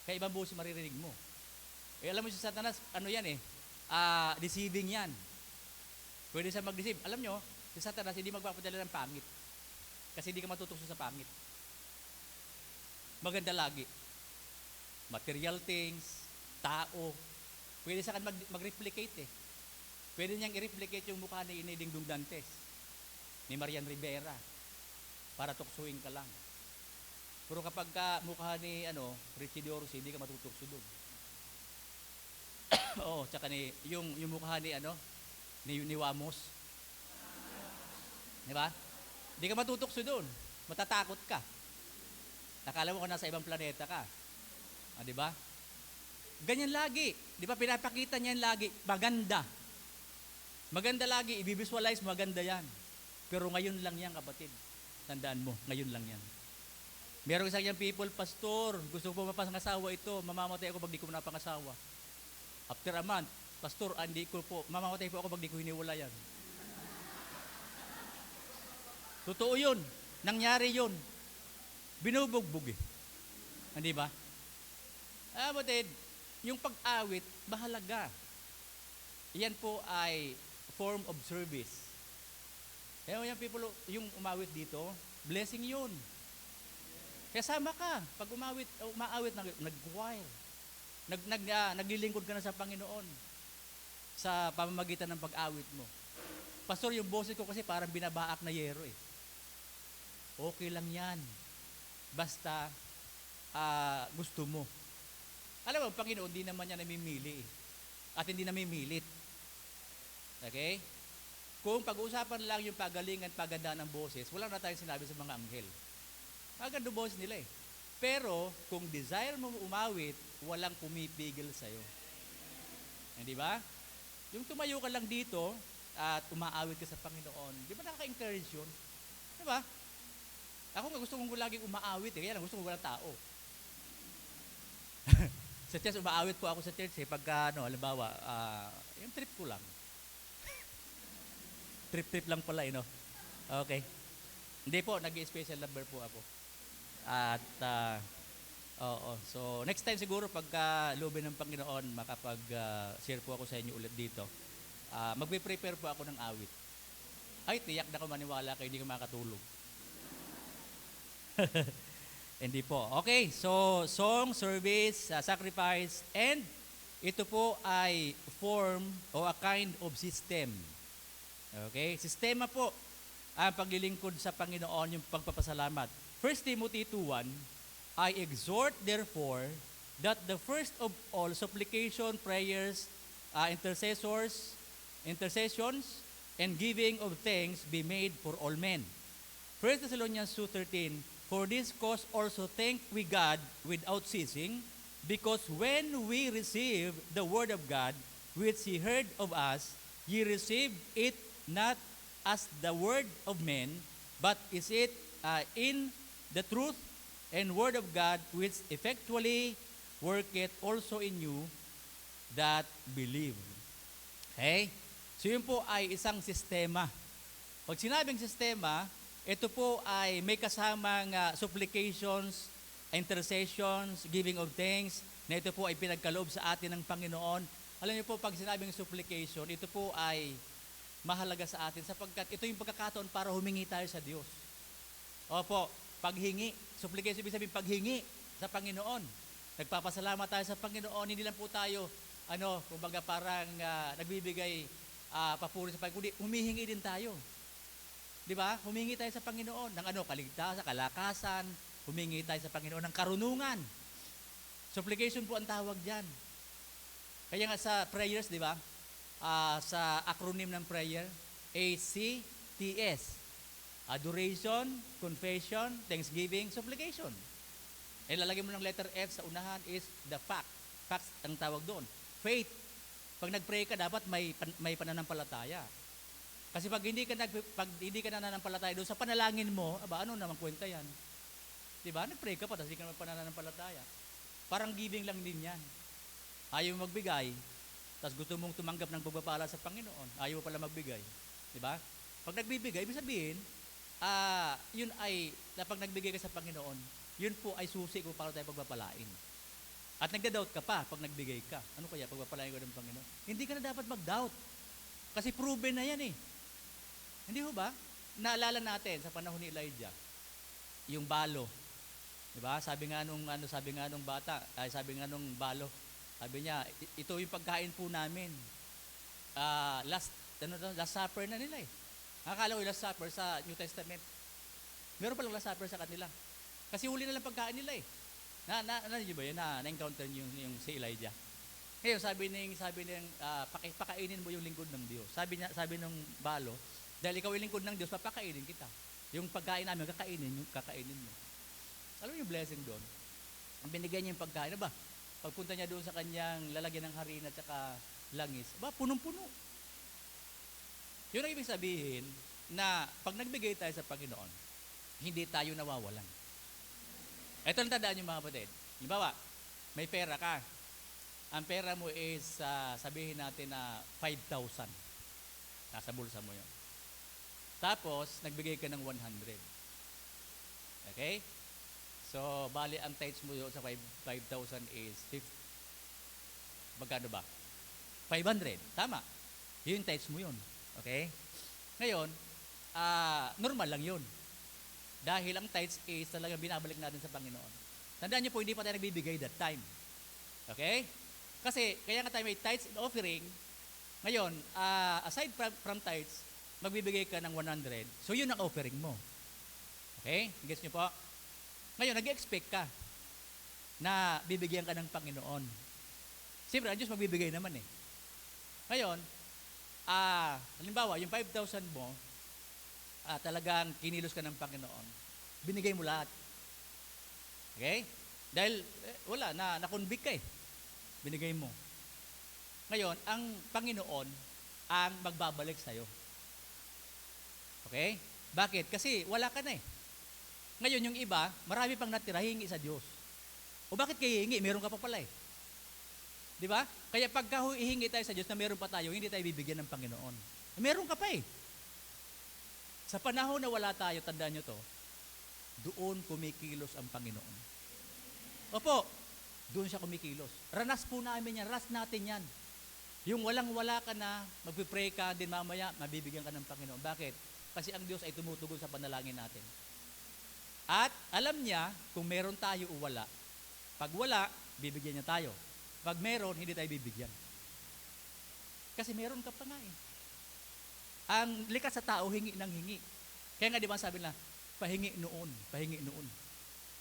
Kaya ibang boses maririnig mo. Alam mo si Satanas, deceiving yan. Pwede siya mag-deceive. Alam nyo, si Satanas hindi magpapadala ng pangit. Kasi hindi ka matutukso sa pangit. Maganda lagi. Material things, tao. Pwede siya mag-replicate eh. Pwede niyang i-replicate yung mukha ni Dingdong Dantes, ni Marian Rivera, para tuksuin ka lang. Pero kapag mukha ni Richie Diorsi, hindi ka matutukso doon. Oo, tsaka yung mukha ni Wamos. Di ba? Hindi ka matutukso doon. Matatakot ka. Akala mo kung nasa ibang planeta ka. Di ba? Ganyan lagi. Di ba? Pinapakita niyan lagi. Maganda. Maganda lagi. I-visualize, maganda yan. Pero ngayon lang yan, kapatid. Tandaan mo, ngayon lang yan. Meron isang yung people, pastor, gusto ko mapangasawa ito, mamamatay ako pag di ko napangasawa. After a month, pastor, mamamatay po ako pag di ko hiniwalayan. Totoo yun. Nangyari yun. Binubugbog eh. Hindi ba? Kapatid, yung pag-awit, mahalaga. Yan po ay form of service. Kaya yung people, yung umawit dito, blessing yun. Kaya sama ka. Pag umaawit, nag-choir. Naglilingkod ka na sa Panginoon sa pamamagitan ng pag-awit mo. Pastor, yung boses ko kasi parang binabaak na yero eh. Okay lang yan. Basta gusto mo. Alam mo, Panginoon, di naman niya namimili eh. At hindi namimilit. Okay? Kung pag-uusapan lang yung pagalingan, pagandaan ng boses, wala na tayong sinabi sa mga anghel. Maganda boses nila eh. Pero, kung desire mo umawit, walang pumipigil sa'yo. Hindi ba? Yung tumayo ka lang dito at umaawit ka sa Panginoon, di ba nakaka-encourage yun? Di ba? Ako nga gusto kong laging umaawit eh, kaya lang gusto kong walang tao. Sa church, umaawit po ako sa church eh, pagka, halimbawa, yung trip ko lang. Trip lang pala eh, no? Okay. Hindi po, nag-special number po ako. At, so, next time siguro, pagka loobin ng Panginoon, makapag-share po ako sa inyo ulit dito, magpe-prepare po ako ng awit. Ay, tiyak na ko maniwala kayo, hindi ko makatulog. Hindi po. Okay, so song, service, sacrifice, and ito po ay form o a kind of system. Okay, sistema po ang paglilingkod sa Panginoon, yung pagpapasalamat. 1 Timothy 2:1, I exhort therefore that the first of all supplication, prayers, intercessions, and giving of thanks be made for all men. 1 Thessalonians 2:13, for this cause also thank we God without ceasing, because when we receive the word of God, which ye heard of us, ye received it not as the word of men, but is it in the truth and word of God, which effectually worketh also in you that believe. Okay? So yun po ay isang sistema. Pag sinabing sistema, ito po ay may kasamang supplications, intercessions, giving of thanks, na ito po ay pinagkaloob sa atin ng Panginoon. Alam niyo po, pag sinabing supplication, ito po ay mahalaga sa atin sapagkat ito yung pagkakataon para humingi tayo sa Diyos. Opo, paghingi. Supplication, ibig sabihin paghingi sa Panginoon. Nagpapasalamat tayo sa Panginoon, hindi lang po tayo, kumbaga parang nagbibigay papuri sa Panginoon, kundi humihingi din tayo. Di ba? Humingi tayo sa Panginoon ng kaligtasan, kalakasan, humingi tayo sa Panginoon ng karunungan. Supplication po ang tawag diyan. Kaya nga sa prayers, di ba? Sa acronym ng prayer, ACTS. Adoration, confession, thanksgiving, supplication. Eh, lalagyan mo ng letter F sa unahan is the fact. Facts ang tawag doon. Faith. Pag nag-pray ka, dapat may pananampalataya. Kasi pag hindi ka nananampalataya doon sa panalangin mo, ano naman kwenta yan? Diba? Nag-pray ka pa, tapos hindi ka naman pananampalataya. Parang giving lang din yan. Ayaw magbigay, tapos gusto mong tumanggap ng pagpapala sa Panginoon. Ayaw mo pala magbigay. Diba? Pag nagbibigay, ibig sabihin, yun ay, pag nagbigay ka sa Panginoon, yun po ay susi kung paano tayo pagpapalain. At nagda-doubt ka pa pag nagbigay ka. Ano kaya, pagpapalain ko ng Panginoon? Hindi ka na dapat mag-doubt. Kasi proven na yan eh. Hindi ho ba? Naalala natin sa panahon ni Elijah, yung balo. Diba? Sabi nga nung bata, sabi nga nung balo, sabi niya, ito yung pagkain po namin. Last supper na nila eh. Akala ko yung last supper sa New Testament. Meron palang last supper sa kanila. Kasi huli na lang pagkain nila eh. Niyo ba yun? Na-encounter niyo yung si Elijah. Ngayon, sabi ng pakainin mo yung lingkod ng Diyos. Sabi ng balo, dahil ikaw yung lingkod ng Diyos, papakainin kita. Yung pagkain namin, kakainin mo. Alam mo yung blessing doon? Ang binigay niya yung pagkain, pagpunta niya doon sa kanyang lalagyan ng harina at saka langis, punong-puno. Yun ang ibig sabihin na pag nagbigay tayo sa Panginoon, hindi tayo nawawalan. Ito lang tandaan niyo mga kapatid. Halimbawa, may pera ka. Ang pera mo is, sabihin natin na 5,000. Nasa bulsa mo yun. Tapos, nagbigay ka ng 100. Okay? So, bali ang tithes mo yun sa 5,000 is 50. Magkano ba? 500. Tama. Yun tithes mo yun. Okay? Ngayon, normal lang yun. Dahil ang tithes is talagang binabalik natin sa Panginoon. Tandaan niyo po, hindi pa tayo nagbibigay that time. Okay? Kasi, kaya nga tayo may tithes and offering. Ngayon, aside from tithes, magbibigay ka ng 100. So, yun ang offering mo. Okay? Gets niyo po? Ngayon, nag-expect ka na bibigyan ka ng Panginoon. Siyempre, ang Diyos magbibigay naman eh. Ngayon, halimbawa, yung 5,000 mo, talagang kinilos ka ng Panginoon. Binigay mo lahat. Okay? Dahil, wala, na-convict ka eh. Binigay mo. Ngayon, ang Panginoon ang magbabalik sa'yo. Okay? Bakit? Kasi wala ka na eh. Ngayon, yung iba, marami pang natira, hingi sa Diyos. O bakit kayo hihingi? Meron ka pa pala eh. Di ba? Kaya pagka hihingi tayo sa Diyos na meron pa tayo, hindi tayo bibigyan ng Panginoon. Meron ka pa eh. Sa panahon na wala tayo, tandaan nyo to, doon kumikilos ang Panginoon. Opo, doon siya kumikilos. Ranas po namin yan, ranas natin yan. Yung walang-wala ka na, magpipray ka, din mamaya, mabibigyan ka ng Panginoon. Bakit? Kasi ang Diyos ay tumutugon sa panalangin natin. At alam niya kung meron tayo o wala. Pag wala, bibigyan niya tayo. Pag meron, hindi tayo bibigyan. Kasi meron ka pa nga eh. Ang likas sa tao, hingi ng hingi. Kaya nga di ba sabi na, pahingi noon, pahingi noon.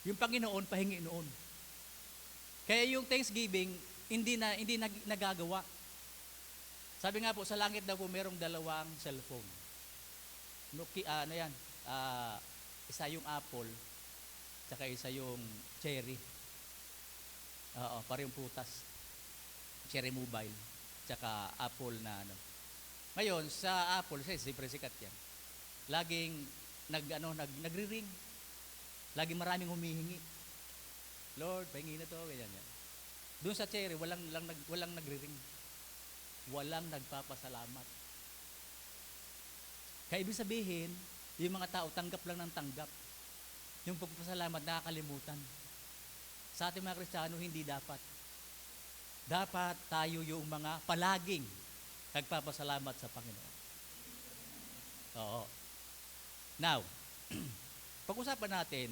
Yung Panginoon, pahingi noon. Kaya yung Thanksgiving, hindi nagagawa. Sabi nga po, sa langit daw po, merong 2 cellphone. Isa yung Apple, tsaka isa yung Cherry. Parehong putas. Cherry Mobile, tsaka Apple na ano. Ngayon, sa Apple, siyempre sikat yan. Laging nagri-ring. Laging maraming humihingi. Lord, pahingi na to, ganyan yan. Doon sa Cherry, walang nagri-ring. Walang nagpapasalamat. Kaya ibig sabihin, yung mga tao tanggap lang ng tanggap. Yung pagpasalamat nakakalimutan. Sa ating mga Kristiyano, hindi dapat. Dapat tayo yung mga palaging nagpapasalamat sa Panginoon. Oo. Now, pag-usapan natin,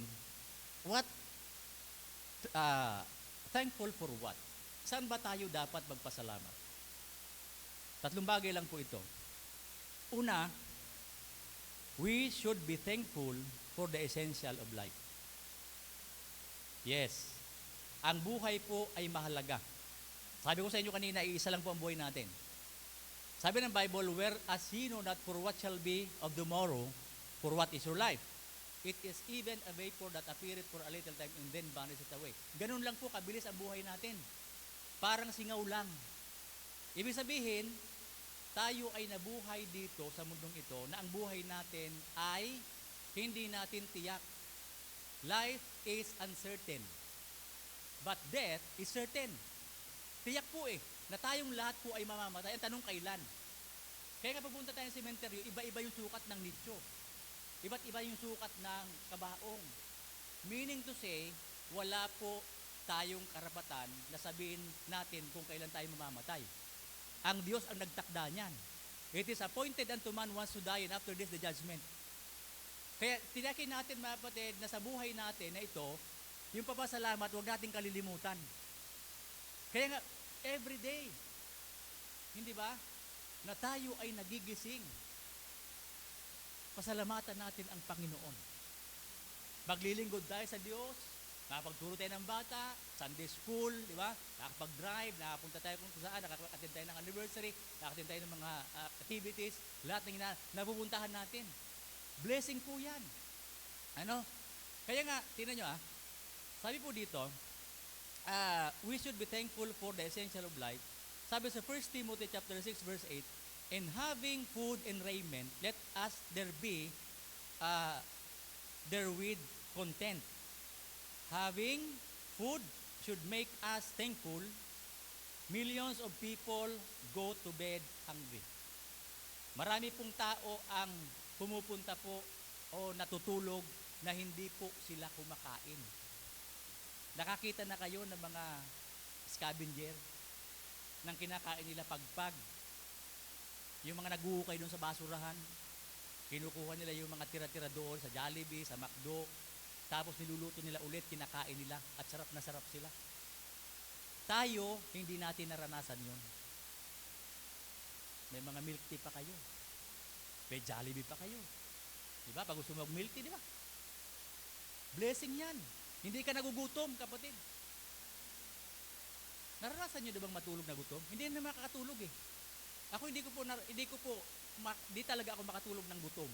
thankful for what? Saan ba tayo dapat magpasalamat? 3 bagay lang po ito. Una, we should be thankful for the essential of life. Yes. Ang buhay po ay mahalaga. Sabi ko sa inyo kanina, isa lang po ang buhay natin. Sabi ng Bible, whereas ye know not for what shall be of tomorrow, For what is your life? It is even a vapor that appeareth for a little time and then vanisheth away. Ganun lang po kabilis ang buhay natin. Parang singaw lang. Ibig sabihin, tayo ay nabuhay dito sa mundong ito na ang buhay natin ay hindi natin tiyak. Life is uncertain. But death is certain. Tiyak po na tayong lahat po ay mamamatay. Ang tanong kailan? Kaya kapag punta tayo sa sementeryo, iba-iba yung sukat ng nicho. Iba't iba yung sukat ng kabaong. Meaning to say, wala po tayong karapatan na sabihin natin kung kailan tayo mamamatay. Ang Diyos ang nagtakda niyan. It is appointed unto man once to die and after this the judgment. Kaya tinakin natin mga kapatid na sa buhay natin na ito, yung papasalamat, huwag natin kalilimutan. Kaya nga, every day, hindi ba, na tayo ay nagigising. Pasalamatan natin ang Panginoon. Maglilingkod tayo sa Diyos, nakapagturo tayo ng bata, Sunday school, di ba? Nakapag-drive, nakapunta tayo kung saan, nakaka-attend tayo ng anniversary, nakaka-attend tayo ng mga activities, lahat ng napupuntahan natin. Blessing po yan. Ano? Kaya nga, tingnan nyo sabi po dito, we should be thankful for the essential of life. Sabi sa 1 Timothy chapter 6 verse 8, and having food and raiment, let us there be therewith content. Having food should make us thankful. Millions of people go to bed hungry. Marami pong tao ang pumupunta po o natutulog na hindi po sila kumakain. Nakakita na kayo ng mga scavenger ng kinakain nila pagpag. Yung mga naguhukay doon sa basurahan, kinukuha nila yung mga tira-tira doon sa Jollibee, sa McDo, tapos niluluto nila ulit, kinakain nila at sarap na sarap sila. Tayo, hindi natin naranasan yun. May mga milk tea pa kayo. May Jollibee pa kayo. Diba? Pag gusto mo mag-milk tea, diba? Blessing yan. Hindi ka nagugutom, kapatid. Naranasan nyo bang matulog na gutom? Hindi na makakatulog Ako hindi talaga ako makatulog ng gutom.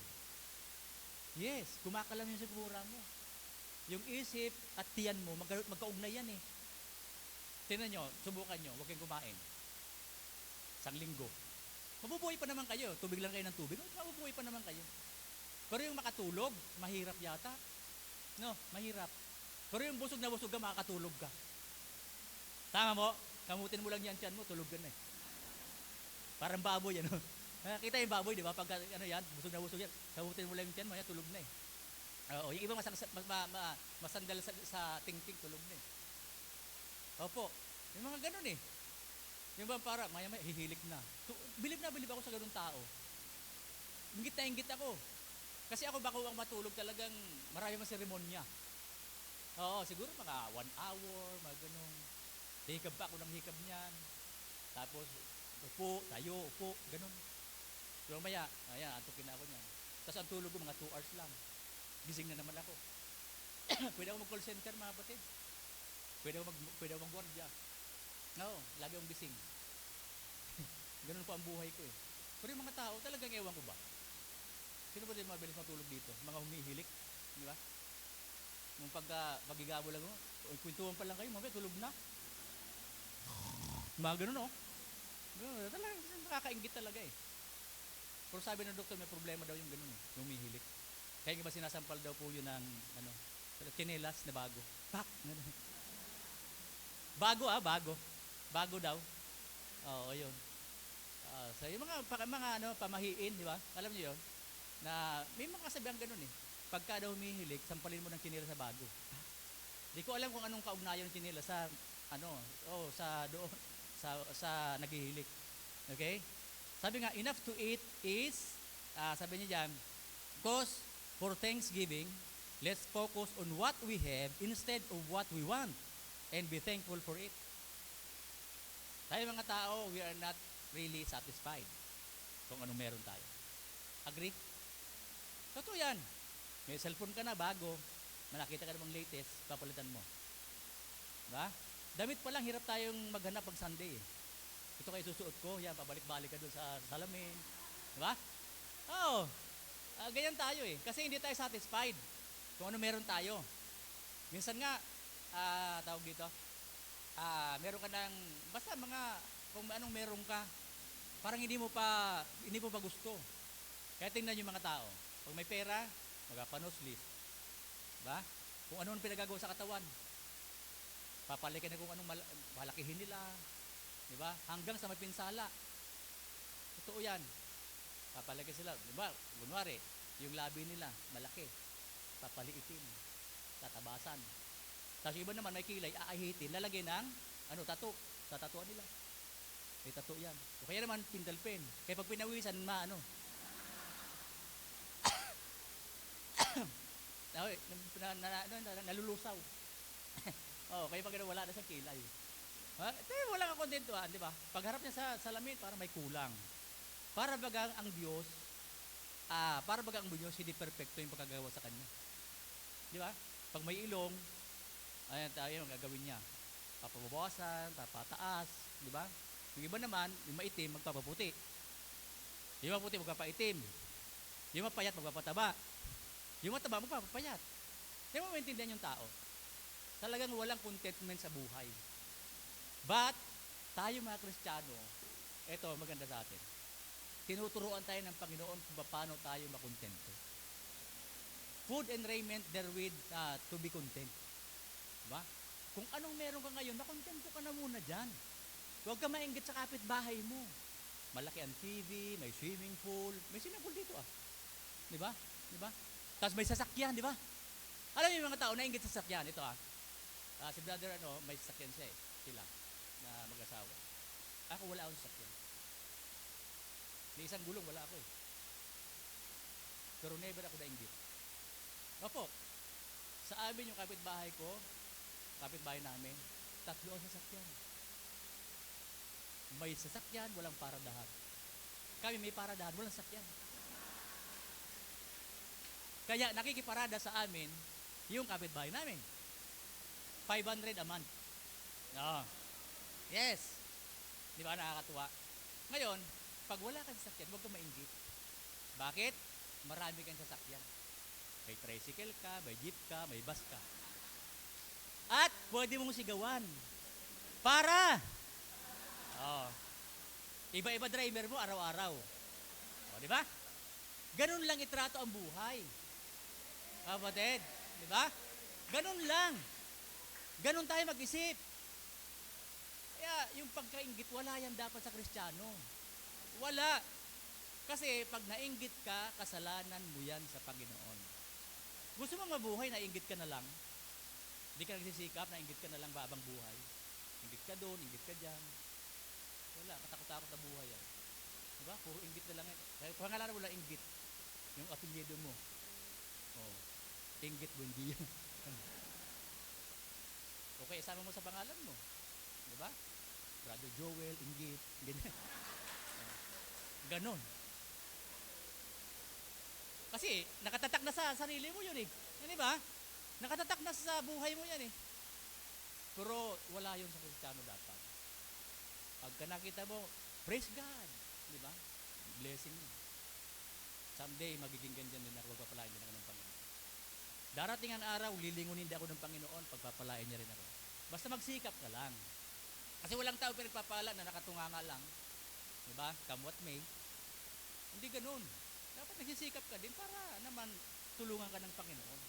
Yes, kumakalam yung sigura mo. Yung isip at tiyan mo, magkaugnay yan Tingnan nyo, subukan nyo, huwag kayong kumain. Isang linggo. Mabubuhay pa naman kayo. Tubig lang kayo ng tubig. Mabubuhay pa naman kayo. Pero yung makatulog, mahirap yata. No, mahirap. Pero yung busog na busog ka, makakatulog ka. Tama mo? Kamutin mo lang yan tiyan mo, tulog ka na Parang baboy, Nakakita yung baboy, di ba? Pag yan, busog na busog yan, kamutin mo lang yung tiyan mo, yan, tulog na Oo, yung iba masandal sa tingting, tulog na Opo, yung mga ganun Yung ba para, maya-maya, hihilik na. Bilib ako sa ganun tao. Inggit ako. Kasi ako bako ang matulog talagang marami mang seremonya. Oo, siguro mga 1 hour, mga ganun. Hikab pa ako ng hikab niyan. Tapos, upo, ganun. Pero maya, antukin na ako niyan. Tapos ang tulog ko, mga 2 hours lang. Gising na naman ako. Pwede ako mag-call center, mga kapatid. Pwede ako mag-guardia. Oo, lagi akong gising. Ganun po ang buhay ko Pero yung mga tao, talagang ewan ko ba? Sino ba din mabilis matulog dito? Mga humihilik, di ba? Nung pagigabo lang mo, kwentuhan pa lang kayo, mabaya tulog na. Mga ganun Talagang nakakaingit talaga Pero sabi ng doktor, may problema daw yung ganun humihilik. Kaya nga ba sinasampal daw po yun ng tsinelas na bago. Pak! Bago. Bago daw. Oo, yun. So yung mga pamahiin, di ba? Alam niyo yun? Na may mga kasabihan ganun Pagka daw humihilik, sampalin mo ng tsinelas sa bago. Di ko alam kung anong kaugnayan ng tsinelas sa sa naghihilik. Okay? Sabi nga, enough to eat is, sabi niya dyan, cause for Thanksgiving, let's focus on what we have instead of what we want and be thankful for it. Tayo mga tao, we are not really satisfied kung anong meron tayo. Agree? Totoo yan. May cellphone ka na, bago, malakita ka namang latest, papalitan mo. Diba? Damit pa lang, hirap tayong maghanap pag Sunday Ito kayo susuot ko, yan, pabalik-balik ka doon sa salamin. Diba? Oo. Ganyan tayo eh. Kasi hindi tayo satisfied kung ano meron tayo. Minsan nga, tawag dito, meron ka ng, basta mga, kung anong meron ka, parang hindi mo pa gusto. Kaya tingnan yung mga tao. Pag may pera, magpapanoslis. Diba? Kung ano pinagagawa sa katawan. Papalikan na kung anong malakihin nila. Diba? Hanggang sa may pinsala. Totoo yan. Papalikan sila. Diba? Kunwari, yung labi nila, malaki. Papaliitin. Tatabasan. Tapos iba naman may kilay, aahitin. Lalagyan ng, tattoo. Tatatuan nila. May tattoo yan. O kaya naman, pindal pen. Kaya pag pinawisan, nalulusaw. Kaya pag wala na sa kilay. Wala kang kontentuhan, di ba? Pagharap niya sa salamin, parang may kulang. Para bagang ang Diyos, hindi perfecto yung pagkagawa sa kanya. Di ba? Pag may ilong, ayan tayo, gagawin niya. Papabawasan, papataas, di ba? Yung iba naman, yung maitim, magpapaputi. Yung maputi, magpapaitim. Yung mapayat, magpapataba. Yung mataba, magpapapayat. Hindi mo maintindihan yung tao. Talagang walang contentment sa buhay. But, tayo mga Kristiyano, eto, maganda sa atin. Tinuturuan tayo ng Panginoon kung paano tayo makontento. Food and raiment therewith to be content. Diba? Kung anong meron ka ngayon, makontento ka na muna dyan. Huwag ka mainggit sa kapitbahay mo. Malaki ang TV, may swimming pool. May swimming pool dito Diba? Diba? Tapos may sasakyan, diba? Alam niyo yung mga tao, nainggit sa sasakyan. Ito si brother, may sasakyan siya sila, na mag-asawa. Ako wala akong sasakyan. May isang gulong, wala ako Pero never ako nainggit. Opo, sa amin yung kapitbahay namin, 3 ang sasakyan. May sasakyan, walang paradahan. Kami may paradahan, walang sasakyan. Kaya nakikiparada sa amin yung kapitbahay namin. 500 a month. Yes. Di ba nakakatuwa? Ngayon, pag wala kang sasakyan, huwag kang mainggit. Bakit? Marami kang sasakyan. May tricycle ka, may jeep ka, may bus ka. At pwede mong sigawan. Para! Iba-iba driver mo araw-araw. Di ba? Ganun lang itrato ang buhay. Kapatid, di ba? Ganun lang. Ganun tayo mag-isip. Kaya yung pagkainggit, wala yan dapat sa Kristiyano. Wala. Kasi pag nainggit ka, kasalanan mo yan sa Panginoon. Gusto mong mabuhay, nainggit ka na lang. Hindi ka nagsisikap, nainggit ka na lang ba abang buhay. Inggit ka doon, inggit ka dyan. Wala, katakot-takot na buhay yan. Diba? Puro inggit na lang yan. Kaya pangalanan mo lang inggit. Yung apelyido mo. Inggit Buendia. Okay, isama mo sa pangalan mo. Diba? Brother Joel, inggit. Ganyan. Ganon. Kasi nakatatak na sa sarili mo yun Yan, diba? Nakatatak na sa buhay mo yan Pero wala yun sa Kristiyano dapat. Pagka nakita mo, praise God. Diba? Blessing mo. Someday, magiging ganyan din ako, pagpapalain din ako ng Panginoon. Darating ang araw, lilingunin din ako ng Panginoon, pagpapalain niya rin ako. Basta magsikap ka lang. Kasi walang tao pinagpapala na nakatunganga lang. Diba? Come what may. Hindi ganun. Dapat nagsisikap ka din para naman tulungan ka ng Panginoon.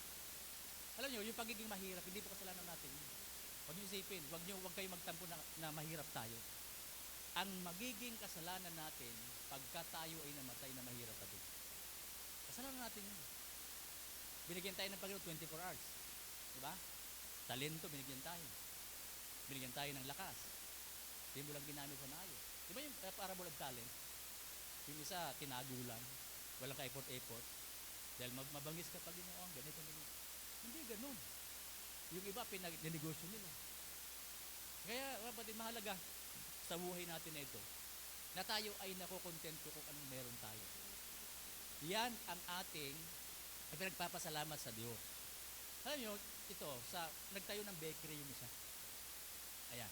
Alam nyo, yung pagiging mahirap, hindi po kasalanan natin. Huwag nyo isipin, huwag kayo magtampo na mahirap tayo. Ang magiging kasalanan natin, pagka tayo ay namatay na mahirap pa din. Kasalanan natin yun. Binigyan tayo ng Panginoon 24 hours. Diba? Talento, binigyan tayo. Binigyan tayo ng lakas. Hindi mo lang ginamit sa maayos. Diba yung parable of talent? Yung isa, tinago lang. Walang ka-effort. Dahil mabangis ka pag ginoon, ganito. Hindi ganun. Yung iba, pinag-negosyo nila. Kaya, kapatid, mahalaga sa buhay natin na ito, na tayo ay nakokontento kung anong meron tayo. Yan ang ating pinagpapasalamat sa Diyos. Alam nyo, nagtayo ng bakery yung isa. Ayan.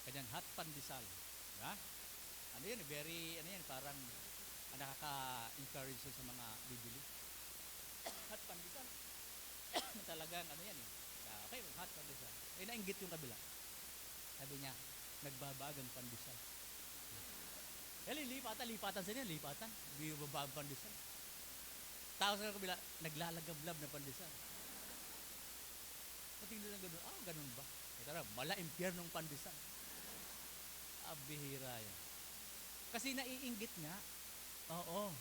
Kanyang hot pandesal. Diba? Parang nakaka-encourage sa mga bibili. At pandesal, talagang ano yan eh. Okay, hot pandesal. Nainggit yung kabila. Sabi niya, nagbabagang pandesal. Lipatan sa niya, lipatan. Babagang pandesal. Tao sa kabila, naglalagablab na pandesal. Patingin na gano'n, ganun ba? Tara, mala impyernong pandesal. Bihira yan. Kasi naiinggit nga. Oo.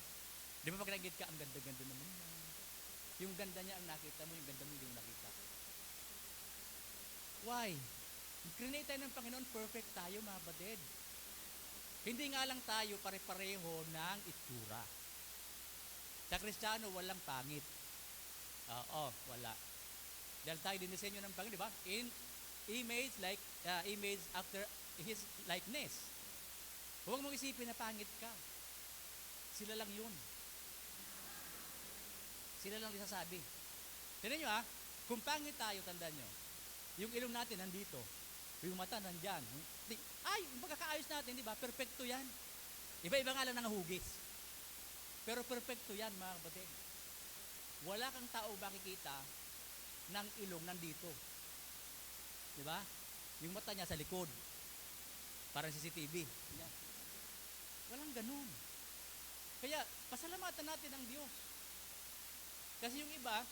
Di ba pag nainggit ka, ang ganda-ganda naman yan. Yung ganda niya ang nakita mo, yung ganda mo hindi mo nakita. Why? Create tayo ng Panginoon, perfect tayo mga batid. Hindi nga lang tayo pare-pareho ng itsura. Sa Kristiyano, walang pangit. Wala. Dahil tayo dinisenyo ng Panginoon, di ba? In image after His likeness. Huwag mong isipin na pangit ka. Sila lang yun. Sila lang isasabi. Tignan nyo kung pangit tayo, tandaan nyo, yung ilong natin nandito, yung mata nandyan. Yung pagkakaayos natin, di ba? Perfecto yan. Iba-iba nga lang ng hugis. Pero perfecto yan, mga kapatid. Wala kang tao makikita ng ilong nandito. Di ba? Yung mata niya sa likod. Parang CCTV. Yan. Walang ganun. Kaya, pasalamatan natin ang Diyos. Kasi yung iba,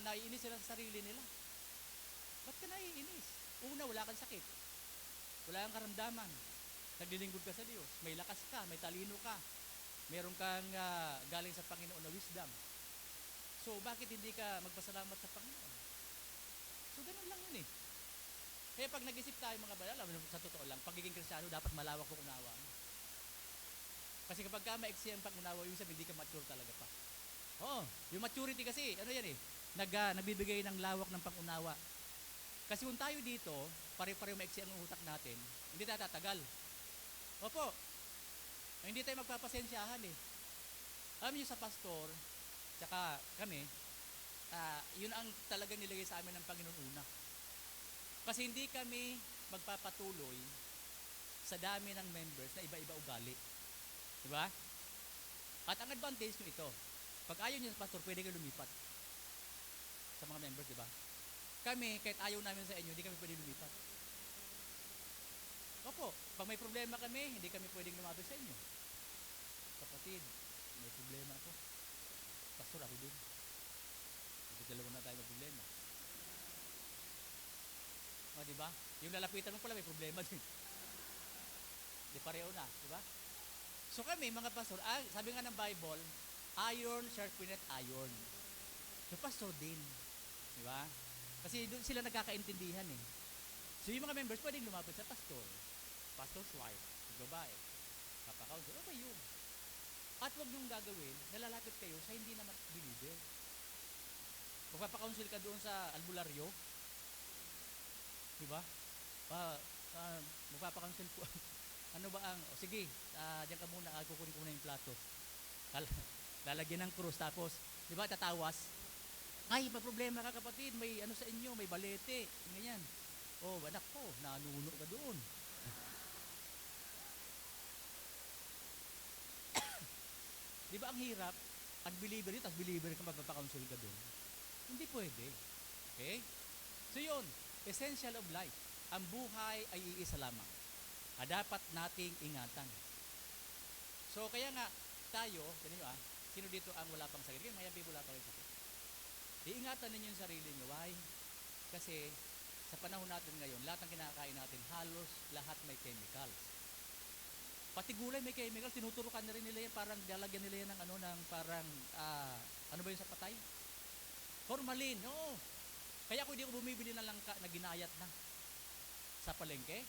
naiinis sila sa sarili nila. Ba't ka naiinis? Una, wala kang sakit. Wala kang karamdaman. Naglilingkod ka sa Diyos. May lakas ka, may talino ka. Meron kang galing sa Panginoon na wisdom. So, bakit hindi ka magpasalamat sa Panginoon? So, ganun lang yun eh. Kaya pag nag-isip tayo mga banal, sa totoo lang, pagiging Kristiyano, dapat malawak ang unawa mo. Kasi kapag ka maiksi ang pag-unawa, yung sabi, hindi ka mature talaga pa. Yung maturity kasi, ano yan eh, nagbibigay ng lawak ng pag-unawa. Kasi kung tayo dito, pare-pareho maiksi ang utak natin, hindi tayo tatagal. Opo, hindi tayo magpapasensyahan eh. Alam niyo sa pastor, tsaka kami, yun ang talagang nilagay sa amin ng Panginoon una. Kasi hindi kami magpapatuloy sa dami ng members na iba-iba ugali. Diba? At ang advantage nyo ito, pag ayaw nyo sa pastor, pwede kayo lumipat sa mga members, diba? Kami, kahit ayaw namin sa inyo, hindi kami pwede lumipat. Opo, pag may problema kami, hindi kami pwedeng lumabas sa inyo. Kapatid, may problema ako. Pastor, ako din. Dalawa na tayo may problema. Diba? Yung lalapitan mo pala may problema din. Di pareho na, diba? So kami, mga pastor, sabi nga ng Bible, iron sharpeneth iron. So pastor din. Diba? Kasi doon sila nagkakaintindihan eh. So yung mga members pwedeng lumapit sa pastor. Pastor's wife, babae, kapaka-counsel, okay yun. At huwag niyong gagawin, nalalapit kayo sa hindi naman believer. Magpapakounsel ka doon sa albularyo, di ba? Magpapakounsel po. Ano ba ang, sige, diyan ka muna, kukunin ko muna yung plato. Lalagyan ng krus, tapos, di ba, tatawas. Ay, may problema ka kapatid, may ano sa inyo, may balete, ganyan. Anak ko, nanuno ka doon. Di ba ang hirap? Unbeliever yun, tapos believer ka magpapakounsel ka doon. Hindi pwede. Okay? So yun, essential of life. Ang buhay ay iisa lamang. Dapat nating ingatan. So kaya nga, tayo, sino dito ang wala pang sakit? Kaya may people wala pang sakit. Iingatan ninyo yung sarili nyo. Why? Kasi sa panahon natin ngayon, lahat ng kinakain natin, halos lahat may chemicals. Pati gulay may chemical, tinuturukan na rin nila yan, parang lalagyan nila yan ng parang, ano ba yun sa patay? Formalin, no. Kaya ako hindi ko bumibili ng langka na ginayat na sa palengke.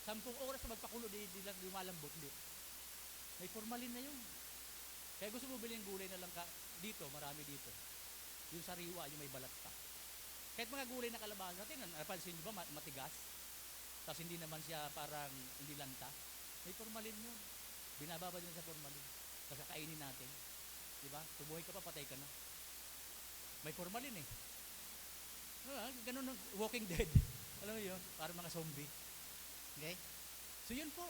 10 oras na magpakulo, di lang lumalambot, di. May formalin na yun. Kaya gusto mo bilhin gulay na langka, dito, marami dito. Yung sariwa, yung may balat pa. Kahit mga gulay na kalabasa natin, napansin nyo ba, matigas? Tapos hindi naman siya parang hindi lanta. May formalin yun. Binababa din sa formalin. Tapos kakainin natin. Diba? Tubuhay ka pa, patay ka na. May formalin eh. Ganun, Walking Dead. Alam mo yun? Parang mga zombie. Okay? So yun po.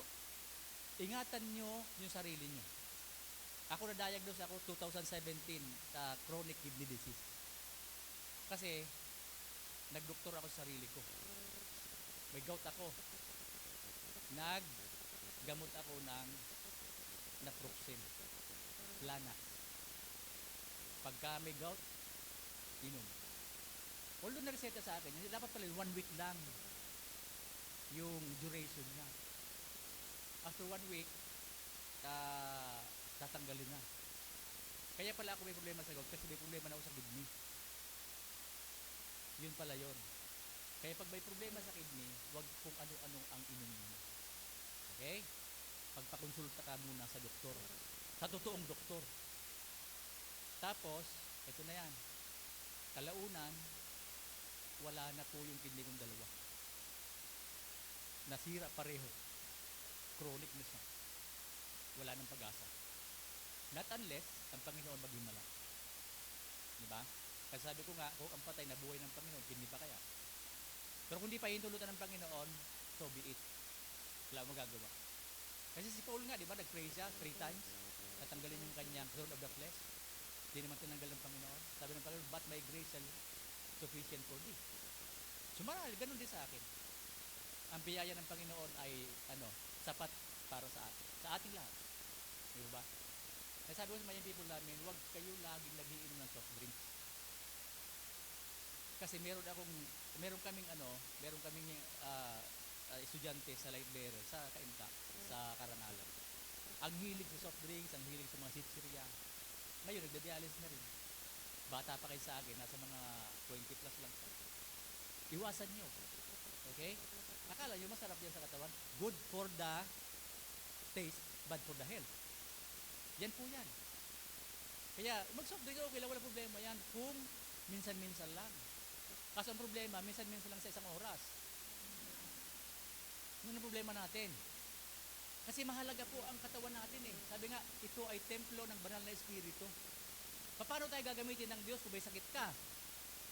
Ingatan nyo yung sarili nyo. Ako na-diagnose ako 2017 sa chronic kidney disease. Kasi nagdoktor ako sa sarili ko. May gout ako. Naggamot ako ng naproxen, Planax. Pagka may gout, inom. Although na-reseta sa akin, dapat pala 1 week lang yung duration niya. After 1 week, tatanggalin na. Kaya pala ako may problema sa gout kasi may problema na ako sa kidney. Yun pala yun. Kaya pag may problema sa kidney, wag kung ano-ano ang inumin mo. Okay? Pagpakonsulta ka muna sa doktor. Sa totoong doktor. Tapos, ito na yan. Kalaunan, wala na po yung kidney kong dalawa. Nasira pareho. Chronic na siya. Wala nang pag-asa. Not unless ang Panginoon maghimala. Diba? Kasi sabi ko nga, kung ang patay nabuhay ng Panginoon, kidney pa kaya? Pero kung di pa hintulutan ng Panginoon, so be it. Wala mo gagawa. Kasi si Paul nga, di ba, nag-pray siya 3 times, natanggalin yung kanyang thorn of the flesh. Di naman tinanggal ng Panginoon. Sabi ng Panginoon, but my grace shall sufficient for thee. So marahil, ganun din sa akin. Ang biyaya ng Panginoon ay, sapat para sa ating lahat. Di ba? Kaya sabi ko sa mga people namin, huwag kayo laging nagiinom ng soft drinks. Kasi meron kaming estudyante sa Light Bearer, sa Kainta, sa Karangalan. Ang hilig sa soft drinks, ang hilig sa mga sitsirya. Ngayon, nagda-dialysis na rin. Bata pa kayo sa akin, nasa mga 20 plus lang. Iwasan nyo. Okay? Akala nyo masarap yan sa katawan? Good for the taste, bad for the health. Yan po yan. Kaya, mag-soft drink, okay lang, wala problema yan. Kung minsan-minsan lang. Kaso ang problema, minsan-minsan lang sa isang oras. Yun ang problema natin. Kasi mahalaga po ang katawan natin eh. Sabi nga, ito ay templo ng banal na espiritu. Paano tayo gagamitin ng Diyos kung may sakit ka?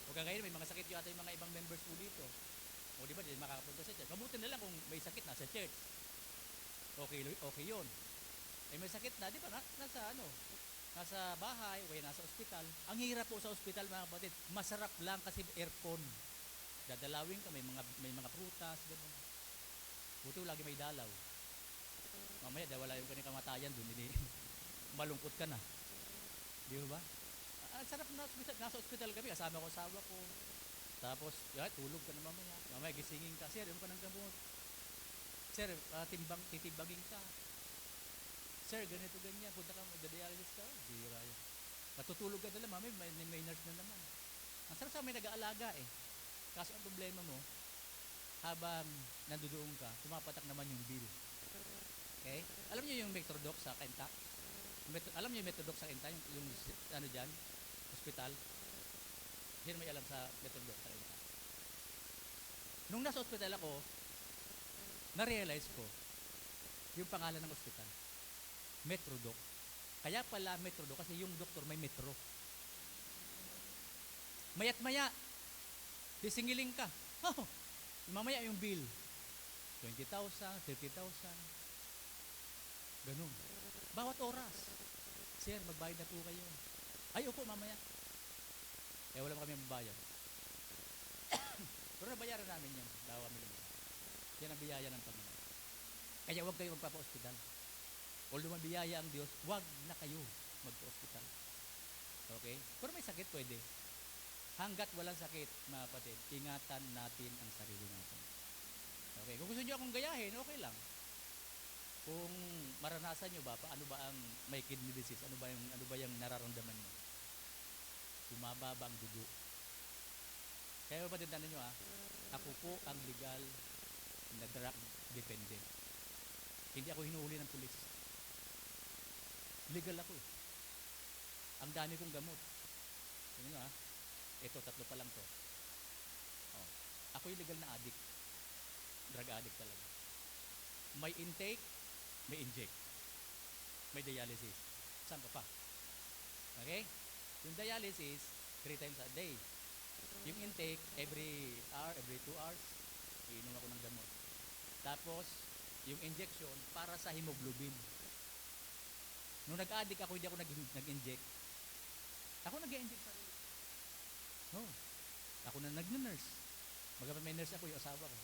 O kagaya, may mga sakit yung ating mga ibang members po dito. O di ba, di makakapunta sa church. Mabuti na lang kung may sakit na sa church. Okay yun. Eh may sakit na, di ba, nasa bahay, o nasa ospital. Ang hirap po sa ospital, mga kapatid, masarap lang kasi aircon. Dadalawin ka, may mga prutas, gano'n. Buti lagi may dalaw. Mamaya, dahil wala yung kanyang kamatayan doon, hindi, malungkot ka na. Di ba? Ang sarap na ospital. Nasa ospital kami, kasama ko asawa ko. Tapos, tulog ka na mamaya. Mamaya, gisingin ka. Sir, ka ng gamot. Sir, titimbangin ka. Sir, ganito, ganyan. Punta ka, magdadialysis ka. Bira yan. Matutulog ka na lang, mamaya, may nurse na naman. Ang sarap sa may nag-aalaga eh. Kaso ang problema mo, habang nandoon ka, pumapatak naman yung bill. Okay? Alam niyo yung Metrodoc sa Kainta? Alam niyo yung Metrodoc sa Kainta? Yung dyan? Hospital? Hindi na may alam sa Metrodoc sa Kainta. Nung nasa hospital ako, na-realize ko yung pangalan ng hospital. Metrodoc. Kaya pala Metrodoc kasi yung doktor may metro. Maya't maya, disingiling ka. Oh, mamaya yung bill. 20,000, 30,000. Ganun. Bawat oras. Sir, magbayad na po kayo. Ay, opo, mamaya. Eh, wala kami magbayad. Pero nabayaran namin yan. Dawa kami lang. Yan ang biyaya ng Panginoon. Kaya huwag kayo magpapa-hospital. Although may biyaya ang Diyos, huwag na kayo magpa-hospital. Okay? Pero may sakit, pwede. Hanggat walang sakit, mga kapatid, ingatan natin ang sarili natin. Okay? Kung gusto nyo akong gayahin, okay lang. Kung maranasan nyo ba, ano ba ang may kidney disease? Ano ba yung nararamdaman nyo? Bumababa ang dugo. Kaya kapatid, nyo ako po ang legal na drug dependent. Hindi ako hinuhuli ng pulis. Legal ako eh. Ang dami kong gamot. Ano nga, ito, 3 pa lang to. Oh. Ako yung legal na addict. Drug addict talaga. May intake, may inject. May dialysis. Saan ka pa? Okay? Yung dialysis, 3 times a day. Yung intake, every hour, every 2 hours, iinom ako ng gamot. Tapos, yung injection, para sa hemoglobin. Nung nag-addict ako, hindi ako nag-inject. Ako nag-inject sarili. No. Ako na nag-nurse. Magapat may nurse ako, yung asawa ko.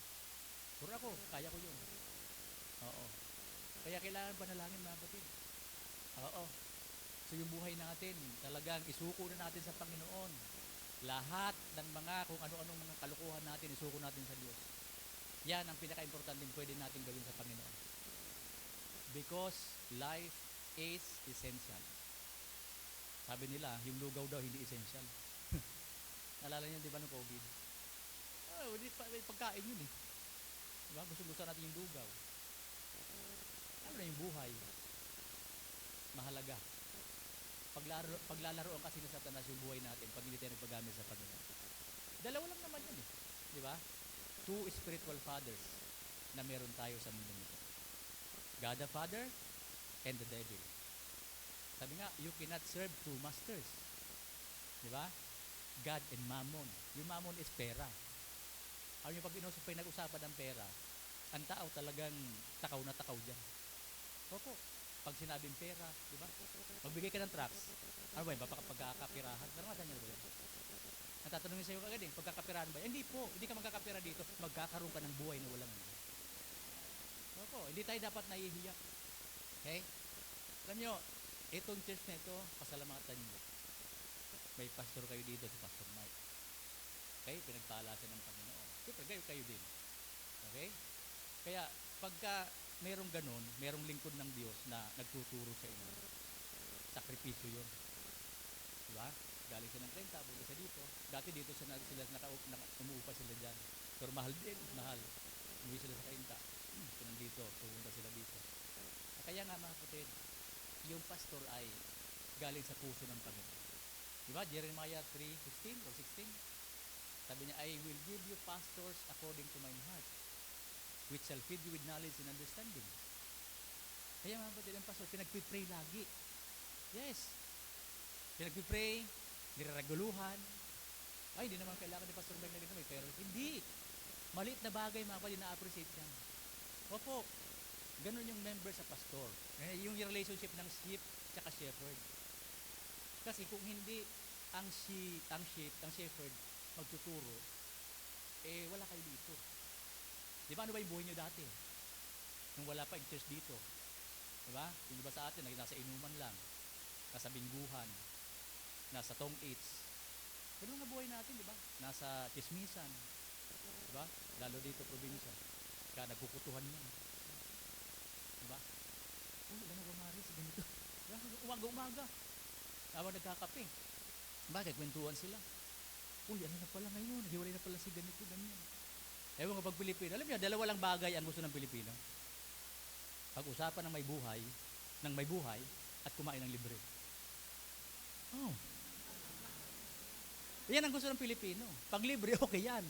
Puro ako, kaya ko yun. Oo. Kaya kailangan panalangin, mga kapatid. Oo. So yung buhay natin, talagang isuko na natin sa Panginoon. Lahat ng mga, kung ano-anong mga kalukuhan natin, isuko natin sa Diyos. Yan ang pinaka-importante pwede natin gawin sa Panginoon. Because life is essential. Sabi nila, yung lugaw daw hindi essential. Nalala niyo, di ba, ng COVID? Hindi pagkain yun eh. Diba? Gusto natin yung lugaw. Ano na yung buhay? Mahalaga. Paglalaroan kasi ng Satanas yung buhay natin pag hindi tayo nagpagamit sa Panginoon. Dalawa lang naman yan eh. Di ba? Two spiritual fathers na meron tayo sa mundo nito. God the Father and the devil. Sabi nga, you cannot serve two masters. Di ba? God and Mammon. Yung Mammon is pera. Ano yung pag pinag-usapan ng pera, ang tao talagang takaw na takaw dyan. Opo. Pag sinabing pera, di ba? Magbigay ka ng tracts. Ano ba yun? Pagkakapirahan? Naranasan niyo ba yun? Natatanungin sa'yo agad eh, pagkakapirahan ba? Hindi po. Hindi ka magkakapira dito. Magkakaroon ka ng buhay na walang hanggan. Opo. Hindi tayo dapat nahihiya. Okay? Alam nyo, itong church na ito, pasalamatan nyo. May pastor kayo dito, si Pastor Mike. Okay? Pinagpalasan ng Panginoon. Siyempre, kayo din. Okay? Kaya, pagka merong ganun, merong lingkod ng Diyos na nagtuturo sa inyo. Sakripisyo yun. Diba? Galing siya ng 30, pumunta siya dito. Dati dito sila umuupa sila dyan. Pero mahal din, mahal. Umuwi sila sa 30. Nandito, pumunta sila dito. Kaya nga mga kapatid, yung pastor ay galing sa puso ng Panginoon. Diba? Jeremiah 3:15 or 16. Sabi niya, I will give you pastors according to mine heart, which shall feed you with knowledge and understanding. Kaya mga kapatid, ang pastor, pinagpipray lagi. Yes. Pinagpipray, niraraguluhan. Ay, hindi naman kailangan ni Pastor Mike na gano'n, may pera. Hindi. Maliit na bagay, mga kapatid, na-appreciate yan. Opo. Ganun yung member sa pastor. Yung relationship ng sheep tsaka shepherd. Kasi kung hindi ang shepherd magtuturo, eh wala kayo dito. Di ba ano ba yung buhay nyo dati? Nung wala pa yung church dito. Di ba? Yung iba sa atin, nasa inuman lang, nasa bingguhan, nasa tong eats. Ganun nga buhay natin, di ba? Nasa chismisan. Di ba? Lalo dito, probinsya. Kaya nagkukutuhan yan. Di ba? Ano ba Maris? Ganito. Umaga-umaga. Habang nagkakape. Bakit? Kwentuhan sila. Ano na pala ngayon? Hiwalay na pala si ganito, ganyan. Ewan nga pag Pilipino. Alam niyo, dalawa lang bagay ang gusto ng Pilipino. Pag-usapan ng may buhay, at kumain ng libre. Oh. Yan ang gusto ng Pilipino. Pag libre, okay yan.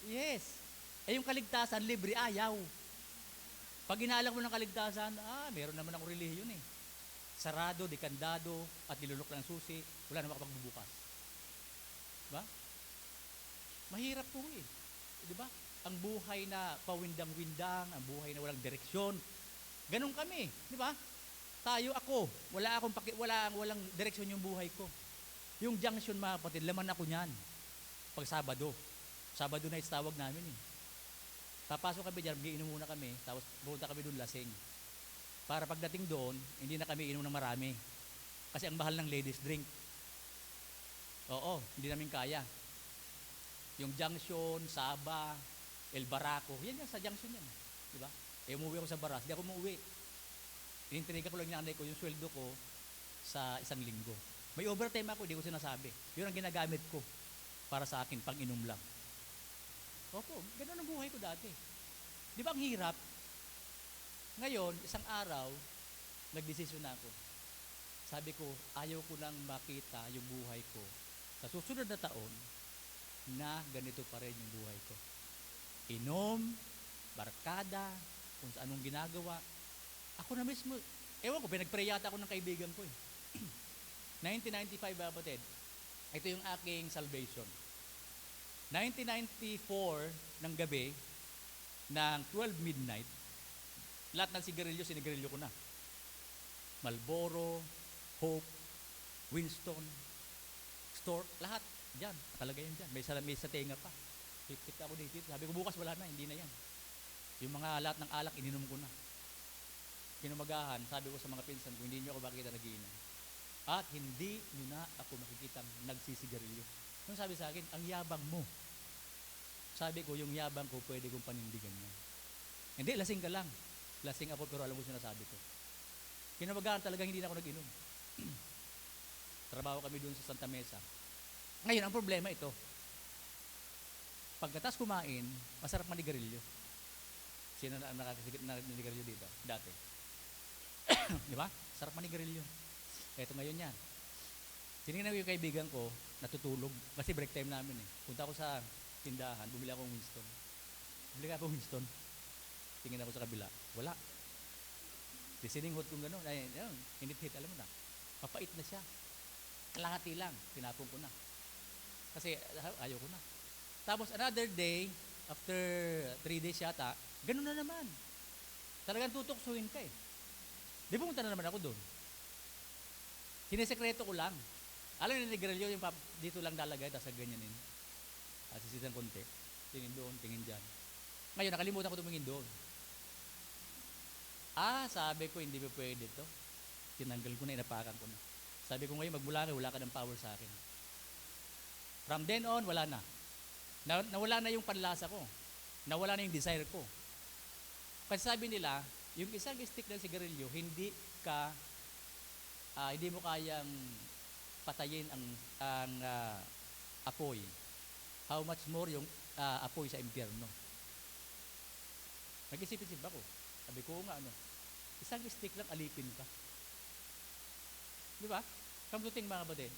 Yes. Yung kaligtasan, libre, ayaw. Pag inaalak mo ng kaligtasan, meron naman akong relihiyon eh. Sarado, dekandado, at nilulok ng susi, wala naman kapagbubukas. Diba? Mahirap po eh. Diba? Ang buhay na pawindang-windang, ang buhay na walang direksyon. Ganun kami, diba? Ako, walang direksyon yung buhay ko. Yung junction, mga kapatid, laman ako niyan. Pag Sabado nights tawag namin eh. Papasok kami dyan, giinom muna kami, tapos pupunta kami doon lasing. Para pagdating doon, hindi na kami inom ng marami. Kasi ang mahal ng ladies drink. Oo, hindi namin kaya. Yung junction, Saba, El Barraco, yan sa junction yan. Diba? Umuwi ako sa Baras, hindi ako umuwi. Inintriga ko lang yung nanay ko, yung sweldo ko sa isang linggo. May overtime ako, hindi ko sinasabi. Yun ang ginagamit ko para sa akin, pang inom lang. Opo, ganun ang buhay ko dati. Di ba ang hirap? Ngayon, isang araw, nagdesisyon na ako. Sabi ko, ayaw ko nang makita yung buhay ko sa susunod na taon na ganito pa rin yung buhay ko. Inom, barkada, kung sa anong ginagawa. Ako na mismo, ewan ko, pinag-pray yata ako ng kaibigan ko eh. 1995, kapatid, ito yung aking salvation. 1994 ng gabi, ng 12 midnight, lahat ng sigarilyo, sinigarilyo ko na. Marlboro, Hope, Winston, Stork, lahat. Diyan, nakalagay yan dyan. May sa tenga pa. Hit ako dito. Sabi ko, bukas wala na, hindi na yan. Yung mga lahat ng alak, ininom ko na. Kinumagahan, sabi ko sa mga pinsan ko, hindi nyo ako makikita nagiinom. At hindi nyo na ako makikita nagsisigarilyo. Nung sabi sa akin, ang yabang mo. Sabi ko, yung yabang ko, pwede kong panindigan yan. Hindi, lasing ka lang. Lasing ako, pero alam mo sinasabi ko. Kinumagahan talagang hindi na ako nag-inom. Trabaho kami doon sa Santa Mesa. Ngayon, ang problema ito. Pagkatas kumain, masarap manigarilyo. Sino na nakakasigit na nigarilyo dito? Dati. Di ba? Sarap manigarilyo. Eto ngayon yan. Tinignan ko yung kaibigan ko, natutulog. Kasi break time namin eh. Punta ako sa tindahan, bumili akong Winston. Bumili ka akong Winston. Tingin ako sa kabila. Wala. Sininghot kong gano'n. Ay, hinit-hit, alam mo na. Papait na siya. Kalahati lang. Tinapon ko na. Kasi ayaw ko na. Tapos another day, after 3 days yata, ganun na naman. Talagang tutuksuhin ka eh. Di pumunta na naman ako doon. Sinisekreto ko lang. Alam niyo, nagregalo yung dito lang lalagay, tapos ganyanin. Sisitan konti. Tingin doon, tingin dyan. Ngayon, nakalimutan ko tumingin doon. Sabi ko, hindi pa pwede to. Tinanggal ko na, inapakan ko na. Sabi ko ngayon, magmula ka, wala ka ng power sa akin. From then on, wala na. Nawala na yung panlasa ko. Nawala na yung desire ko. Kasi sabi nila, yung isang stick ng sigarilyo, hindi mo kayang patayin ang apoy. How much more yung apoy sa impyerno. Nag-isip-isip ako. Sabi ko nga, isang stick lang, alipin ka. Di ba? Come to think, mga kapatid.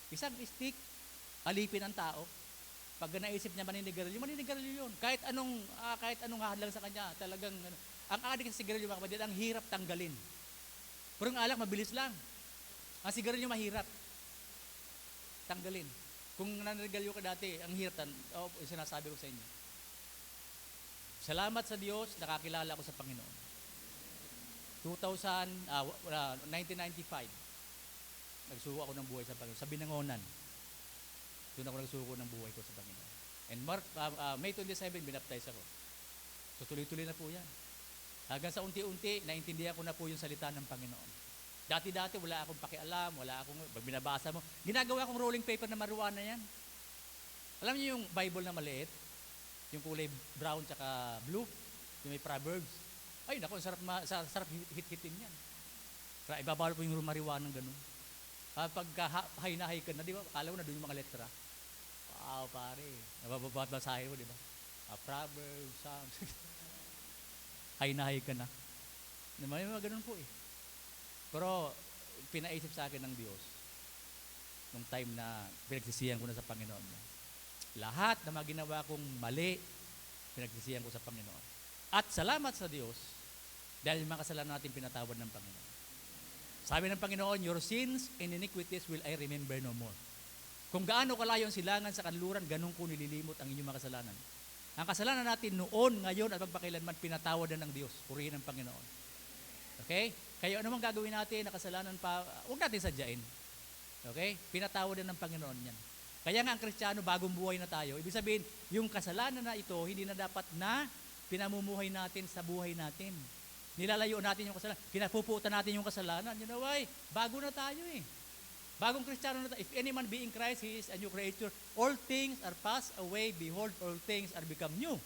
Isang stick, alipin ang tao. Pag naisip niya maninigarilyo yun. Kahit anong hahadlang sa kanya, talagang, ang adik sa sigarilyo, mga kapatid, ang hirap tanggalin. Pero ang alak, mabilis lang. Ang sigarilyo, mahirap tanggalin. Kung naninigarilyo ka dati, ang hirap, sinasabi ko sa inyo. Salamat sa Diyos, nakakilala ko sa Panginoon. 1995, nagsuko ako ng buhay sa Panginoon. Sa Binangonan. Doon ako nagsuko ng buhay ko sa Panginoon. And May 27, binaptize ako. So tuloy-tuloy na po yan. Hanggang sa unti-unti, naintindihan ko na po yung salita ng Panginoon. Dati-dati, wala akong pakialam, pag binabasa mo, ginagawa akong rolling paper na marijuana yan. Alam niyo yung Bible na maliit? Yung kulay brown tsaka blue, yung may Proverbs. Ay, naku, sarap hit-hitin yan. Kaya ibabawal po yung marijuana ng ganun. Pagka hay-na-hay ka na, di ba? Akala mo na doon yung mga letra. Wow, pare. Nababasahin mo, di ba? Proverbs, Psalms. Hay-na-hay ka na. May mga ganun po eh. Pero, pinaisip sa akin ng Diyos, nung time na pinagsisihan ko na sa Panginoon niya. Lahat na mga ginawa kong mali, pinagsisihan ko sa Panginoon. At salamat sa Diyos, dahil mga kasalanan natin pinatawad ng Panginoon. Sabi ng Panginoon, your sins and iniquities will I remember no more. Kung gaano kalayo ang silangan sa kanluran, ganun ko nililimot ang inyong mga kasalanan. Ang kasalanan natin noon, ngayon, at magpakailanman, pinatawad na ng Diyos. Purihin ng Panginoon. Okay? Kaya ano mang gagawin natin na kasalanan pa, huwag natin sadyain. Okay? Pinatawad na ng Panginoon yan. Kaya nga ang Kristiyano, bagong buhay na tayo. Ibig sabihin, yung kasalanan na ito, hindi na dapat na pinamumuhay natin sa buhay natin. Nilalayo natin yung kasalanan. Pinapuputan natin yung kasalanan. You know why? Bago na tayo eh. Bagong Kristiyano na tayo. If any man be in Christ, he is a new creature. All things are passed away. Behold, all things are become new.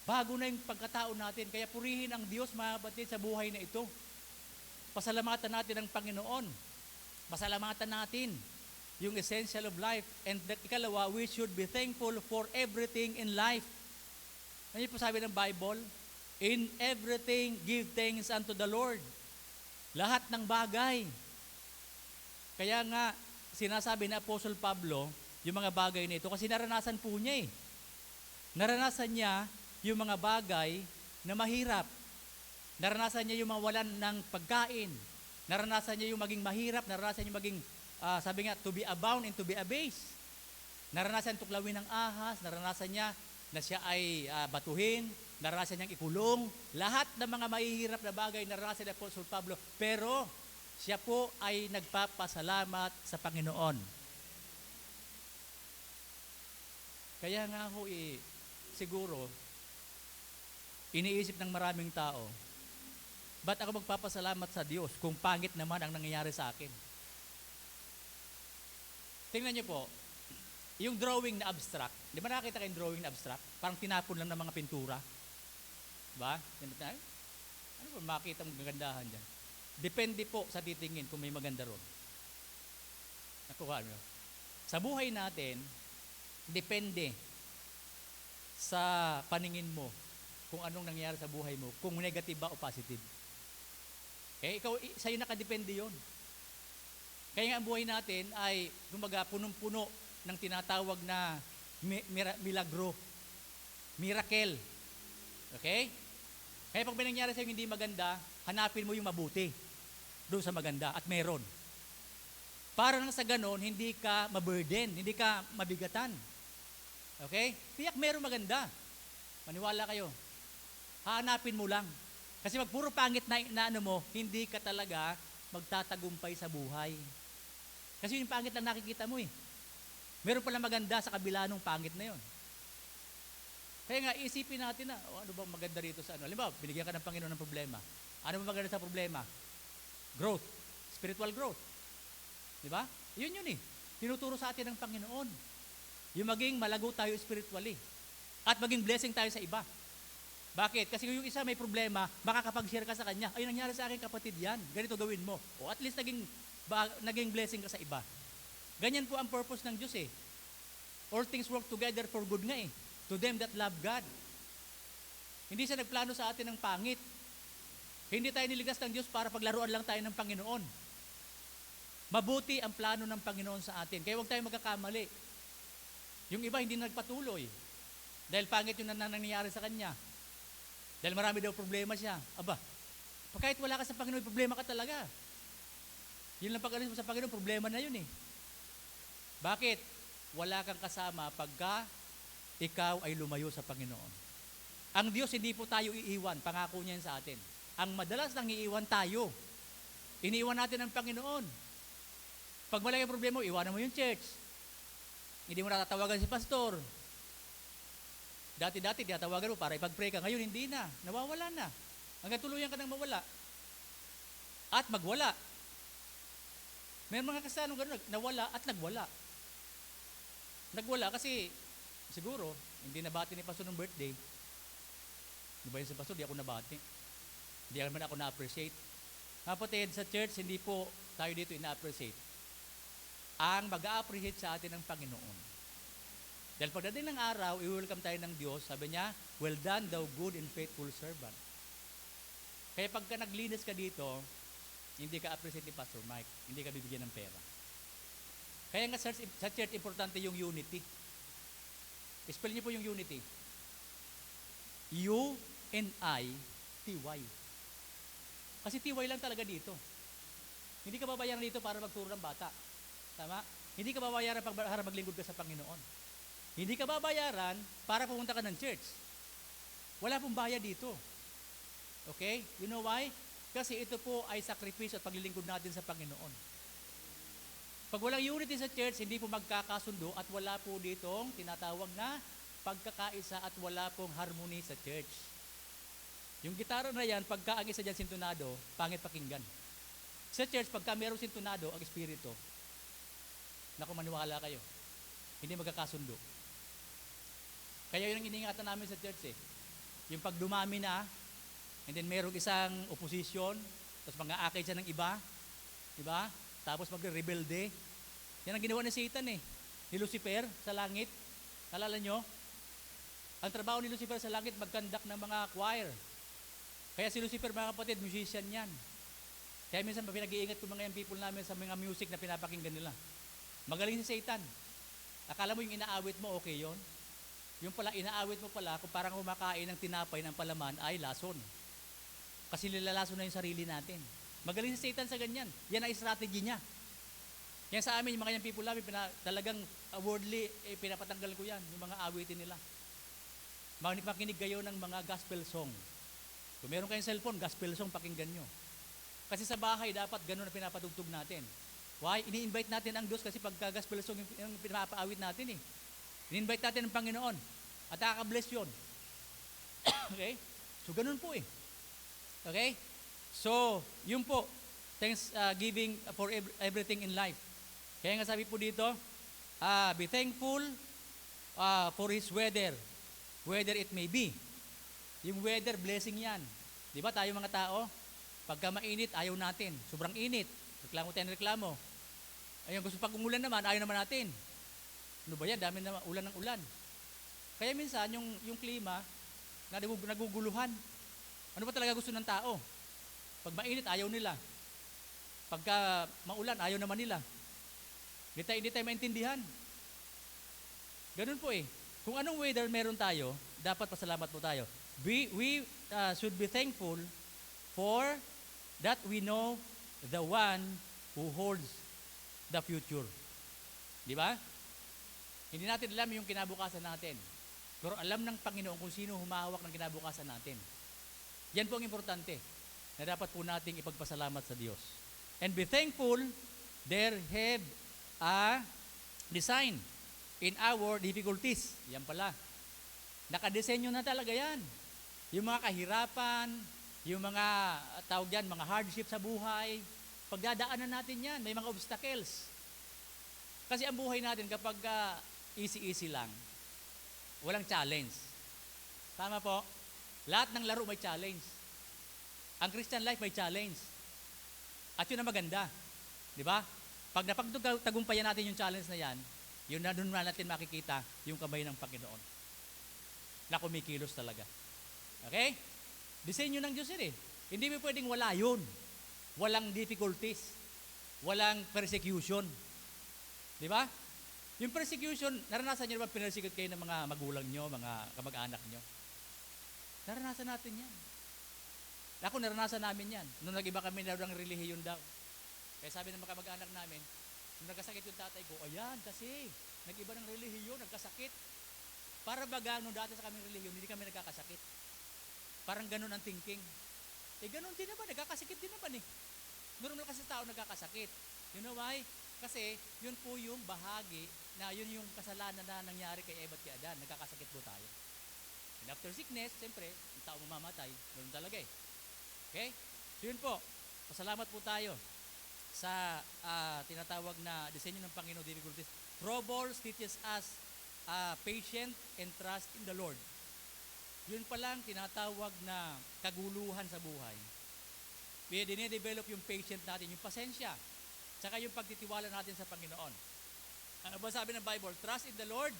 Bago na yung pagkatao natin. Kaya purihin ang Diyos, mga kapatid, sa buhay na ito. Pasalamatan natin ang Panginoon. Pasalamatan natin yung essential of life. And ikalawa, we should be thankful for everything in life. Ano po sabi ng Bible? In everything, give thanks unto the Lord. Lahat ng bagay. Kaya nga, sinasabi ni Apostle Pablo, yung mga bagay na ito, kasi naranasan po niya eh. Naranasan niya yung mga bagay na mahirap. Naranasan niya yung mawalan ng pagkain. Naranasan niya yung maging mahirap. Naranasan niya maging, sabi nga, to be abound and to be abased. Naranasan tuklawin ng ahas. Naranasan niya na siya ay batuhin. Naranasan niyang ikulong. Lahat ng mga mahihirap na bagay naranasan ni Apostol Pablo. Pero siya po ay nagpapasalamat sa Panginoon. Kaya nga ho siguro, iniisip ng maraming tao, ba't ako magpapasalamat sa Diyos kung pangit naman ang nangyayari sa akin? Tingnan niyo po, yung drawing na abstract, di ba nakakita kayong drawing na abstract? Parang tinapon lang ng mga pintura. Diba? Ano ba makita mong gagandahan dyan? Depende po sa titingin kung may maganda ron. Nakuha niyo? Sa buhay natin, depende sa paningin mo kung anong nangyayari sa buhay mo, kung negative ba o positive. Okay? Ikaw, sa'yo nakadepende yon. Kaya nga ang buhay natin ay gumaga punong-puno ng tinatawag na milagro, miracle. Okay? Kaya pag may nangyari sa'yo hindi maganda, hanapin mo yung mabuti doon sa maganda at meron. Para nang sa ganon, hindi ka maburden, hindi ka mabigatan. Okay? Tiyak meron maganda. Maniwala kayo. Hanapin mo lang. Kasi pag puro pangit na ano mo, hindi ka talaga magtatagumpay sa buhay. Kasi yung pangit lang nakikita mo eh. Meron pala maganda sa kabila ng pangit na yon. Kaya nga, isipin natin na, ano bang maganda rito sa ano? Halimbawa, binigyan ka ng Panginoon ng problema. Ano bang maganda sa problema? Growth. Spiritual growth. Di ba? Yun eh. Tinuturo sa atin ng Panginoon. Yung maging malago tayo spiritually. At maging blessing tayo sa iba. Bakit? Kasi yung isa may problema, makakapag-share ka sa kanya. Ay, nangyari sa akin kapatid yan. Ganito gawin mo. O at least naging blessing ka sa iba. Ganyan po ang purpose ng Diyos eh. All things work together for good nga eh. To them that love God. Hindi siya nagplano sa atin ng pangit. Hindi tayo niligas ng Diyos para paglaruan lang tayo ng Panginoon. Mabuti ang plano ng Panginoon sa atin. Kaya huwag tayo magkakamali. Yung iba hindi nagpatuloy. Dahil pangit yung nangyayari sa kanya. Dahil marami daw problema siya. Aba, kahit wala ka sa Panginoon, problema ka talaga. Yun lang pag-alis mo sa Panginoon, problema na yun eh. Bakit? Wala kang kasama pagka ikaw ay lumayo sa Panginoon. Ang Diyos hindi po tayo iiwan, pangako niya sa atin. Ang madalas nang iiwan tayo. Iniiwan natin ang Panginoon. Pag malaki problema mo, iwanan mo yung church. Hindi mo natatawagan si pastor. Dati-dati, tinatawagan mo para ipag-pray ka. Ngayon, hindi na. Nawawala na. Hanggang tuluyan ka nang mawala. At magwala. May mga kasanong gano'n, nawala at nagwala. Nagwala kasi, siguro, hindi nabati ni pastor ng birthday. Di ba yun si pastor? Di ako nabati. Hindi naman ako na-appreciate. Kapatid, sa church, hindi po tayo dito ina-appreciate. Ang mag-a-appreciate sa atin ng Panginoon. Dahil pagdating ng araw, i-welcome tayo ng Diyos, sabi niya, well done, thou good and faithful servant. Kaya pagka naglinis ka dito, hindi ka appreciate ni Pastor Mike, hindi ka bibigyan ng pera. Kaya nga sa church, importante yung unity. Spell niyo po yung unity. U-N-I-T-Y. Kasi TY lang talaga dito. Hindi ka babayaran dito para magturo ng bata. Tama? Hindi ka babayaran para maglingkod ka sa Panginoon. Hindi ka babayaran para pumunta ka ng church. Wala pong bayad dito. Okay? You know why? Kasi ito po ay sakripisyo at paglilingkod natin sa Panginoon. Pag walang unity sa church, hindi po magkakasundo at wala po ditong tinatawag na pagkakaisa at wala pong harmony sa church. Yung gitara na yan, pagka ang isa dyan sintonado, pangit pakinggan. Sa church, pagka merong sintonado, ang espiritu, naku, maniwala kayo, hindi magkakasundo. Kaya yun ang iniingatan namin sa church eh. Yung pag dumami na, and then merong isang opposition, tapos mga-akay siya ng iba, diba? Tapos magre-rebelde. Yan ang ginawa ni Satan eh. Ni Lucifer sa langit. Kalala nyo? Ang trabaho ni Lucifer sa langit, mag-conduct ng mga choir. Kaya si Lucifer, mga kapatid, musician yan. Kaya minsan pinag-iingat ko mga yung people namin sa mga music na pinapakinggan nila. Magaling si Satan. Akala mo yung inaawit mo, okay yon. Yung pala, inaawit mo pala, kung parang humakain ng tinapay ng palaman, ay lason. Kasi nilalason na yung sarili natin. Magaling si Satan sa ganyan. Yan ang strategy niya. Kaya sa amin, yung mga yung people namin, talagang worldly, pinapatanggal ko yan, yung mga awitin nila. makinig kayo ng mga gospel song. Kung meron kayong cellphone, gospel song, pakinggan nyo. Kasi sa bahay, dapat ganun na pinapadugtog natin. Why? Ini-invite natin ang Diyos kasi pagka gospel song yung pinapaawit natin eh. Ini-invite natin ang Panginoon. At nakaka-bless yun. Okay? So, ganun po eh. Okay? So, yun po. Thanks giving for everything in life. Kaya nga sabi po dito, be thankful for His weather, whether it may be. Yung weather, blessing yan. Di ba tayo mga tao, pagka mainit, ayaw natin. Sobrang init. Reklamo tayo ng reklamo. Ayun, gusto pag umulan naman, ayaw naman natin. Ano ba yan? Dami na ulan ng ulan. Kaya minsan, yung klima, naguguluhan. Ano ba talaga gusto ng tao? Pag mainit, ayaw nila. Pagka maulan, ayaw naman nila. Hindi tayo maintindihan. Ganun po eh. Kung anong weather meron tayo, dapat pasalamat po tayo. We should be thankful for that we know the one who holds the future. Di ba? Hindi natin alam yung kinabukasan natin. Pero alam ng Panginoon kung sino humahawak ng kinabukasan natin. Yan po ang importante na dapat po nating ipagpasalamat sa Diyos. And be thankful, there have a design in our difficulties. Yan pala. Nakadesenyo na talaga yan. Yung mga kahirapan, yung mga tawag yan, mga hardship sa buhay, pagdadaanan natin yan, may mga obstacles. Kasi ang buhay natin kapag easy-easy lang, walang challenge. Tama po? Lahat ng laro may challenge. Ang Christian life may challenge. At yun ang maganda. Di ba? Pag napagtagumpayan natin yung challenge na yan, yun na doon natin makikita yung kamay ng Panginoon na kumikilos talaga. Okay? Disenyo ng Diyos yun eh. Hindi mo pwedeng wala yun. Walang difficulties. Walang persecution. Di ba? Yung persecution, naranasan nyo ba pinersecute kayo ng mga magulang nyo, mga kamag-anak nyo? Naranasan natin yan. Ako, naranasan namin yan. Nung nag-iba kami ng relihiyon daw. Kaya sabi ng mga kamag-anak namin, nung nagkasakit yung tatay ko, ayan kasi, nag-iba ng relihiyon, nagkasakit. Para baga, nung dati sa kaming relihiyon, hindi kami nagkakasakit. Parang ganun ang thinking. Eh, ganun din naman, nagkakasakit din naman eh. Normal kasi tao nagkakasakit. You know why? Kasi, yun po yung bahagi na yun yung kasalanan na nangyari kay Eva at kay Adan. Nagkakasakit po tayo. And after sickness, siyempre, yung tao mamamatay. Ganun talaga eh. Okay? So yun po, pasalamat po tayo sa tinatawag na disenyo ng Panginoon difficulties. Troubles teaches us patient and trust in the Lord. Yun pa lang tinatawag na kaguluhan sa buhay. Dine-develop yung patient natin, yung pasensya, tsaka yung pagtitiwala natin sa Panginoon. Ano ba sabi ng Bible? Trust in the Lord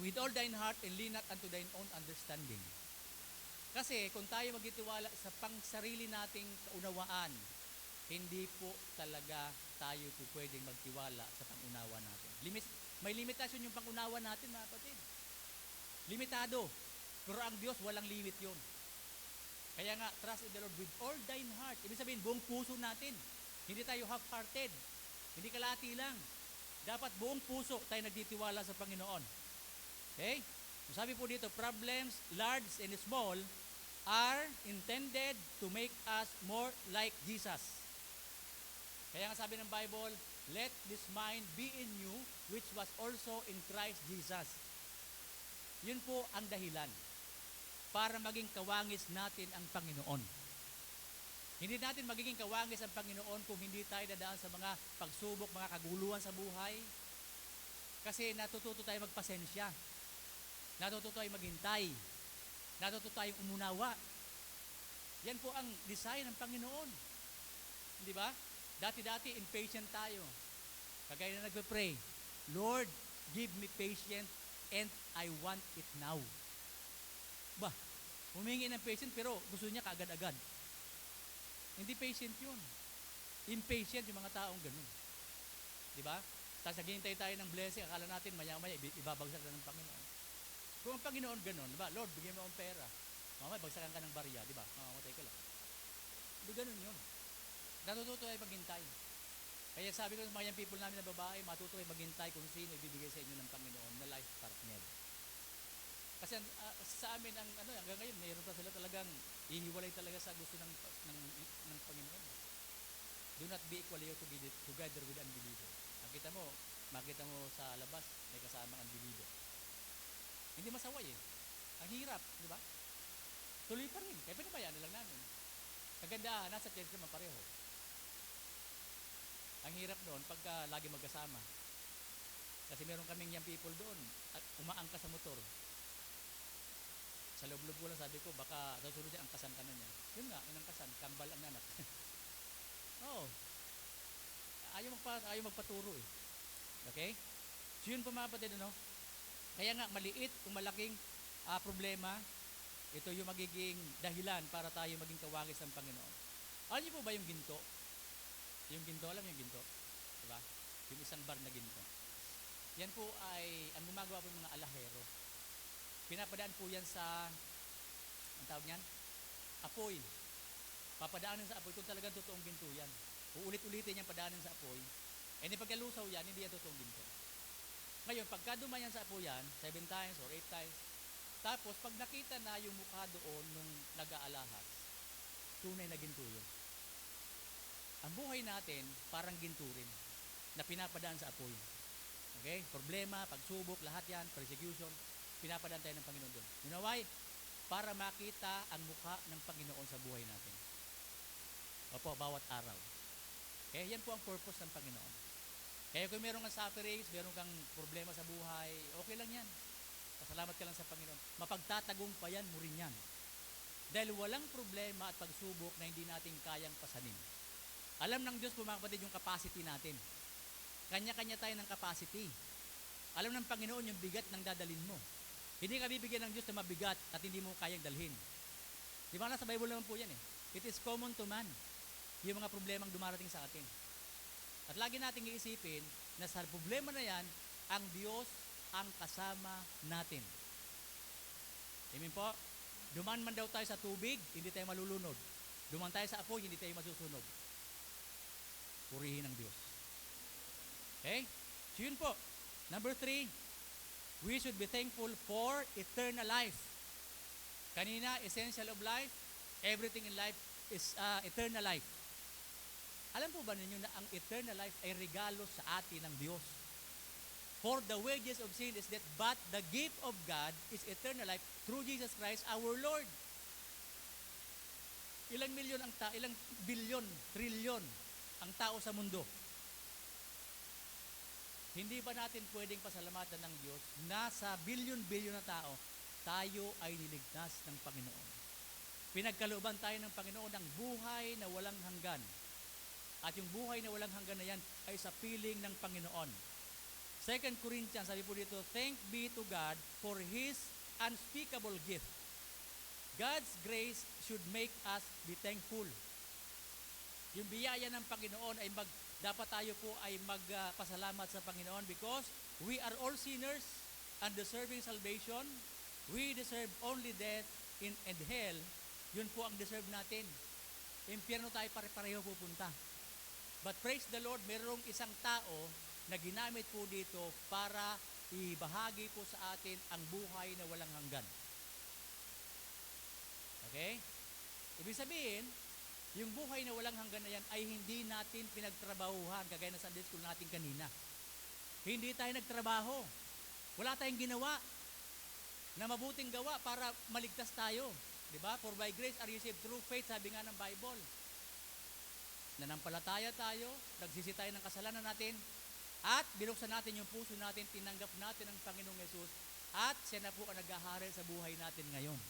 with all thine heart and lean not unto thine own understanding. Kasi kung tayo magtitiwala sa pangsarili nating kaunawaan, hindi po talaga tayo po pwedeng magtiwala sa pangunawa natin. May limitasyon yung pangunawa natin, mga kapatid. Limitado. Pero ang Diyos, walang limit yun. Kaya nga, trust in the Lord with all thine heart. Ibig sabihin, buong puso natin. Hindi tayo half-hearted. Hindi kalahati lang. Dapat buong puso tayo nagtitiwala sa Panginoon. Okay? So sabi po dito, problems, large and small, are intended to make us more like Jesus. Kaya nga sabi ng Bible, let this mind be in you, which was also in Christ Jesus. Yun po ang dahilan para maging kawangis natin ang Panginoon. Hindi natin magiging kawangis ang Panginoon kung hindi tayo dadaan sa mga pagsubok, mga kaguluhan sa buhay. Kasi natututo tayo magpasensya. Natututo tayo maghintay. Natututo tayong umunawa. Yan po ang design ng Panginoon. Di ba? Dati-dati, impatient tayo. Kagaya na nagpe-pray, Lord, give me patience and I want it now. Ba, humingi ng patient pero gusto niya kaagad-agad. Hindi patient yun. Impatient yung mga taong ganun. Di ba? Tapos naghihintay tayo ng blessing, akala natin maya-maya ibabagsak na ng Panginoon. Kung ang Panginoon ganun, di ba? Lord, bigyan mo akong pera. Mamaya, bagsakan ka ng barya, di ba? Mamamatay ka lang. Di ganun yun. Natututo ay maghintay. Kaya sabi ko sa mga young people namin na babae, matuto ay maghintay kung sino ibibigay sa inyo ng Panginoon na life partner. Kasi sa amin ang ano hanggang ngayon mayroon pa sila talagang ihiwalay talaga sa gusto ng Panginoon. Do not be equally yoked together with unbeliever. Makita mo sa labas may kasamang unbeliever. Hindi masaway eh. Ang hirap, di ba? Tuloy pa rin. Kaya pinabayaan na lang namin. Kagandahan, nasa church naman pareho. Ang hirap noon pagka lagi magkasama. Kasi meron kaming young people doon at umaangkas sa motor. Sa loob-loob ko lang sabi ko, baka sa sunod niya angkasan ka na niya. Yun nga, inangkasan, kambal ang anak. Oo. Ayaw magpaturo eh. Okay? So yun po mga kapatid, ano? Kaya nga, maliit o malaking problema, ito yung magiging dahilan para tayo maging kawangis ng Panginoon. Alam niyo po ba yung ginto? Yung ginto, alam yung ginto? Diba? Yung isang bar na ginto. Yan po ay, ang gumagawa po yung mga alahero. Pinapadaan po yan sa, ang tawag niyan? Apoy. Papadaanin sa apoy kung talagang totoong ginto yan. Uulit-ulitin yan padaanin sa apoy. And pagkalusaw yan, hindi yan totoong ginto. Ngayon, pagka dumayan sa apoy yan, 7 times or 8 times, tapos pag nakita na yung mukha doon nung nag-aalahas, tunay na ginto yun. Ang buhay natin, parang ginto rin, na pinapadaan sa apoy. Okay? Problema, pagsubok, lahat yan, persecution, pinapadaan tayo ng Panginoon doon. You know why? Para makita ang mukha ng Panginoon sa buhay natin. Opo, bawat araw. Okay? Yan po ang purpose ng Panginoon. Kaya kung meron kang sufferings, meron kang problema sa buhay, okay lang yan. Pasalamat ka lang sa Panginoon. Mapagtatagumpayan mo rin yan. Dahil walang problema at pagsubok na hindi natin kayang pasanin. Alam ng Diyos po mga kapatid yung capacity natin. Kanya-kanya tayo ng capacity. Alam ng Panginoon yung bigat ng dadalhin mo. Hindi ka bibigyan ng Diyos na mabigat at hindi mo kayang dalhin. Di ba nasa Bible naman po yan eh. It is common to man. Yung mga problemang dumarating sa atin. At lagi nating iisipin na sa problema na yan, ang Diyos ang kasama natin. Amen po? Duman man daw tayo sa tubig, hindi tayo malulunod. Duman tayo sa apoy, hindi tayo masusunog. Purihin ang Diyos. Okay? So yun po. Number 3, we should be thankful for eternal life. Kanina, essential of life, everything in life is eternal life. Alam po ba ninyo na ang eternal life ay regalo sa atin ng Diyos? For the wages of sin is death, but the gift of God is eternal life through Jesus Christ our Lord. Ilang bilyon, trilyon ang tao sa mundo. Hindi ba natin pwedeng pasalamatan ng Diyos na sa bilyon-bilyon na tao, tayo ay niligtas ng Panginoon. Pinagkalooban tayo ng Panginoon ng buhay na walang hanggan. At yung buhay na walang hanggan na yan ay sa piling ng Panginoon. 2 Corinthians, sabi po dito, thank be to God for His unspeakable gift. God's grace should make us be thankful. Yung biyaya ng Panginoon ay dapat tayo po ay magpasalamat sa Panginoon because we are all sinners and deserving salvation. We deserve only death and hell. Yun po ang deserve natin. Impyerno tayo pare-pareho pupunta. But praise the Lord, mayroong isang tao na ginamit po dito para ibahagi po sa atin ang buhay na walang hanggan. Okay? Ibig sabihin, yung buhay na walang hanggan na yan ay hindi natin pinagtrabahuhan, kagaya na Sunday school natin kanina. Hindi tayo nagtrabaho. Wala tayong ginawa na mabuting gawa para maligtas tayo. Diba? For by grace are you saved through faith, sabi nga ng Bible. Nanampalataya tayo, nagsisi tayo ng kasalanan natin, at binuksan natin yung puso natin, tinanggap natin ang Panginoong Yesus, at siya na po ang naghahari sa buhay natin ngayon.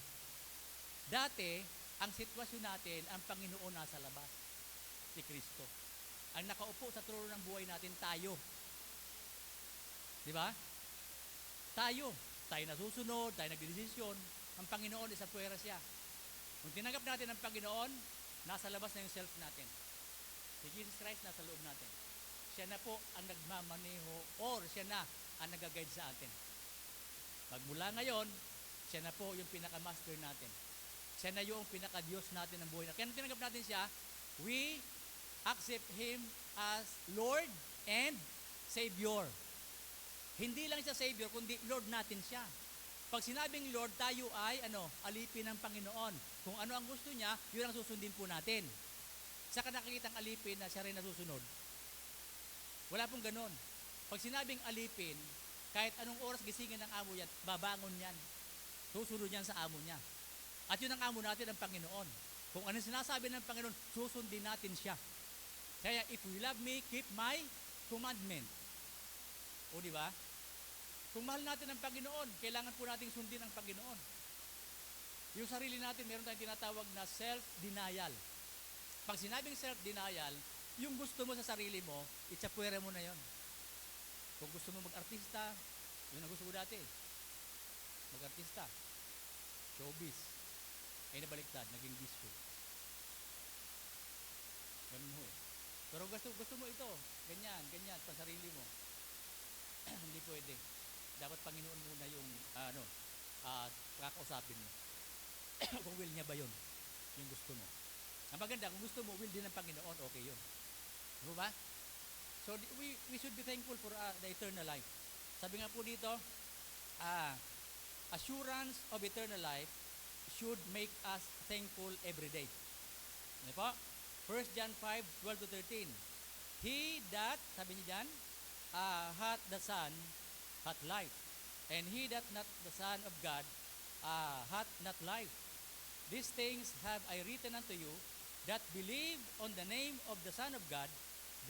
Dati, ang sitwasyon natin, ang Panginoon nasa labas, si Kristo. Ang nakaupo sa trono ng buhay natin, tayo. Di ba? Tayo nasusunod, tayo nagdedesisyon, ang Panginoon isa puwera siya. Kung tinanggap natin ang Panginoon, nasa labas na yung self natin. Si Jesus Christ nasa loob natin. Siya na po ang nagmamaneho or siya na ang nag-guide sa atin. Magmula ngayon, siya na po yung pinaka-master natin. Siya na yung pinaka-Diyos natin ng buhay natin. Kaya nung tinanggap natin siya, we accept Him as Lord and Savior. Hindi lang siya Savior, kundi Lord natin siya. Pag sinabing Lord, tayo ay alipin ng Panginoon. Kung ano ang gusto niya, yun ang susundin po natin. Saka nakikitang alipin na siya rin nasusunod. Wala pong ganon. Pag sinabing alipin, kahit anong oras gisingin ng amo yan, babangon yan. Susunod yan sa amo niya. At yun ang amo natin, ang Panginoon. Kung ano sinasabi ng Panginoon, susundin natin siya. Kaya, if you love me, keep my commandment. O di ba? Kung mahal natin ang Panginoon, kailangan po nating sundin ang Panginoon. Yung sarili natin, meron tayong tinatawag na self-denial. Pag sinabing self-denial, yung gusto mo sa sarili mo, itsapwera mo na yon. Kung gusto mo mag-artista, yun ang gusto ko dati. Mag-artista. Showbiz. Ay nabaliktad, naging bisyo. Ganun ho eh. Pero gusto mo ito, ganyan, pansarili mo. Hindi pwede. Dapat Panginoon muna yung kakausapin mo. Kung will niya ba yun? Yung gusto mo. Ang maganda, kung gusto mo, will din ng Panginoon, okay yun. Diba ba? So, we should be thankful for the eternal life. Sabi nga po dito, assurance of eternal life should make us thankful every day. Ano po? 1 John 5:12-13. He that, sabi niya dyan, hath the Son, hath life. And he that not the Son of God, hath not life. These things have I written unto you, that believe on the name of the Son of God,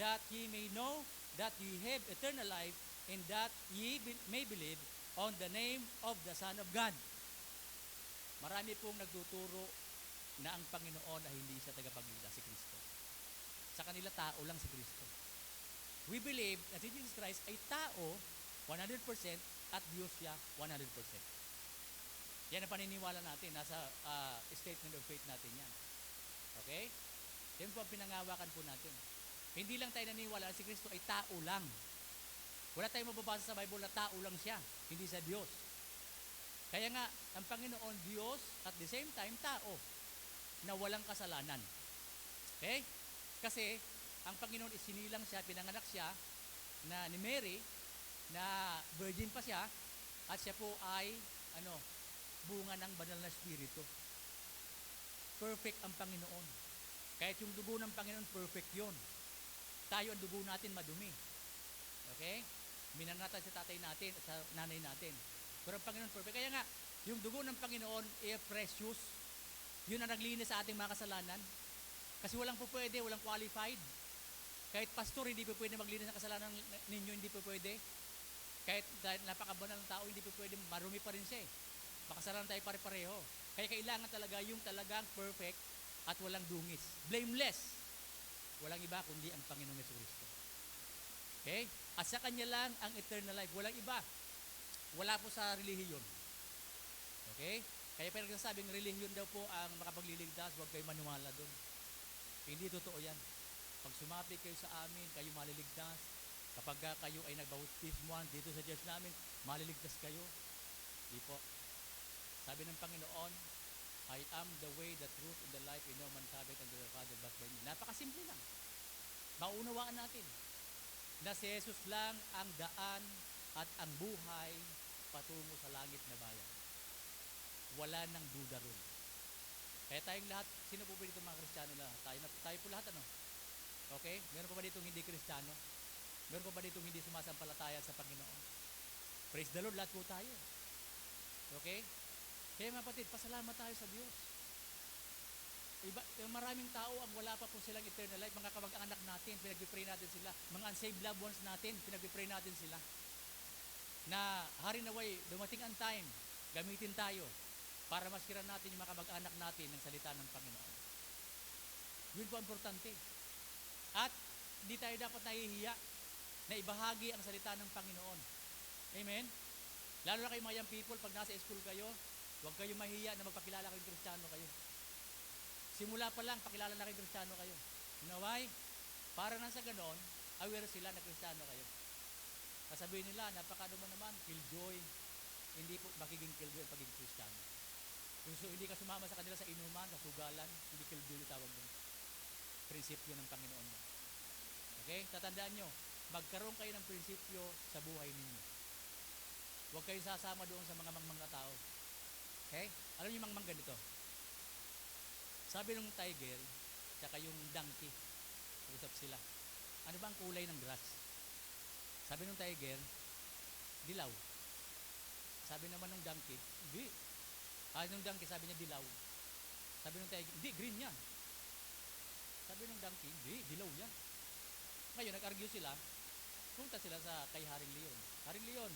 that ye may know that ye have eternal life, and that ye may believe on the name of the Son of God. Marami pong nagtuturo na ang Panginoon ay hindi siya tagapagligtas, si Kristo. Sa kanila, tao lang si Kristo. We believe that si Jesus Christ ay tao 100% at Diyos siya 100%. Yan ang paniniwala natin. Nasa statement of faith natin yan. Okay? Yan po ang pinangawakan po natin. Hindi lang tayo naniniwala na si Kristo ay tao lang. Wala tayong mababasa sa Bible na tao lang siya, hindi sa Diyos. Kaya nga, ang Panginoon, Diyos, at the same time, tao, na walang kasalanan. Okay? Kasi, ang Panginoon isinilang siya, pinanganak siya, na ni Mary, na virgin pa siya, at siya po ay, bunga ng banal na Espiritu. Perfect ang Panginoon. Kahit yung dugo ng Panginoon, perfect yun. Tayo, ang dugo natin madumi. Okay? Minanatan sa tatay natin at sa nanay natin. Pero ang Panginoon perfect. Kaya nga, yung dugo ng Panginoon ay precious. Yun ang naglinis sa ating mga kasalanan. Kasi walang po pwede, walang qualified. Kahit pastor, hindi po pwede maglinis ng kasalanan ninyo, hindi po pwede. Kahit napakabanal ng tao, hindi po pwede, marumi pa rin siya eh. Makasalanan tayo pare-pareho. Kaya kailangan talaga yung talagang perfect at walang dungis. Blameless. Walang iba kundi ang Panginoong Jesucristo. Okay? At sa Kanya lang ang eternal life. Walang iba. Wala po sa relihiyon. Okay? Kaya pero nagsasabing relihiyon daw po ang makapagliligtas, huwag kayo maniwala doon. Hindi totoo yan. Pag sumapit kayo sa amin, kayo maliligtas. Kapag kayo ay nagbautismuhan dito sa church namin, maliligtas kayo. Di po. Sabi ng Panginoon, I am the way, the truth, and the life, and no man cometh unto the Father but by me. Napakasimple lang. Maunawaan natin na si Jesus lang ang daan at ang buhay patungo sa langit na bayan. Wala nang duda ron. Kaya tayong lahat, sino po ba dito mga Kristiyano lahat? Tayo po lahat, Okay? Meron pa ba dito hindi Kristiyano? Meron pa ba dito hindi sumasampalataya sa Panginoon? Praise the Lord, lahat po tayo. Okay? Kaya mga kapatid, pasalamat tayo sa Diyos. Maraming tao ang wala pa po silang eternal life. Mga kamag-anak natin, pinag-pray natin sila. Mga unsaved loved ones natin, pinag-pray natin sila. Na hari naway, dumating ang time, gamitin tayo para masiran natin yung mga kamag-anak natin ng salita ng Panginoon. Yun po importante. At hindi tayo dapat nahihiya na ibahagi ang salita ng Panginoon. Amen? Lalo na kayo mga young people, pag nasa school kayo, huwag kayong mahiya na magpakilala kayong Kristiyano kayo. Simula pa lang, pakilala na kayong Kristiyano kayo. You know why? Para na sa ganon, aware sila na Kristiyano kayo. Sasabihin nila, napakano mo naman, killjoy. Hindi po makiging killjoy ang pagiging Kristiyano. Kung hindi ka sumama sa kanila sa inuman, sa sugalan, hindi killjoy yung tawag doon. Prinsipyo ng Panginoon mo. Okay? Tatandaan nyo, magkaroon kayo ng prinsipyo sa buhay ninyo. Huwag kayong sasama doon sa mga mangmang na tao. Okay? Alam niyo yung mangmang ganito? Sabi ng tiger, tsaka yung donkey, usap sila. Ano ba ang kulay ng grass? Sabi ng tiger, dilaw. Sabi naman ng donkey, hindi. Ng donkey, sabi niya dilaw. Sabi ng tiger, hindi, green yan. Sabi ng donkey, hindi, dilaw yan. Ngayon, nag-argue sila, punta sila sa kay Haring Leon. Haring Leon,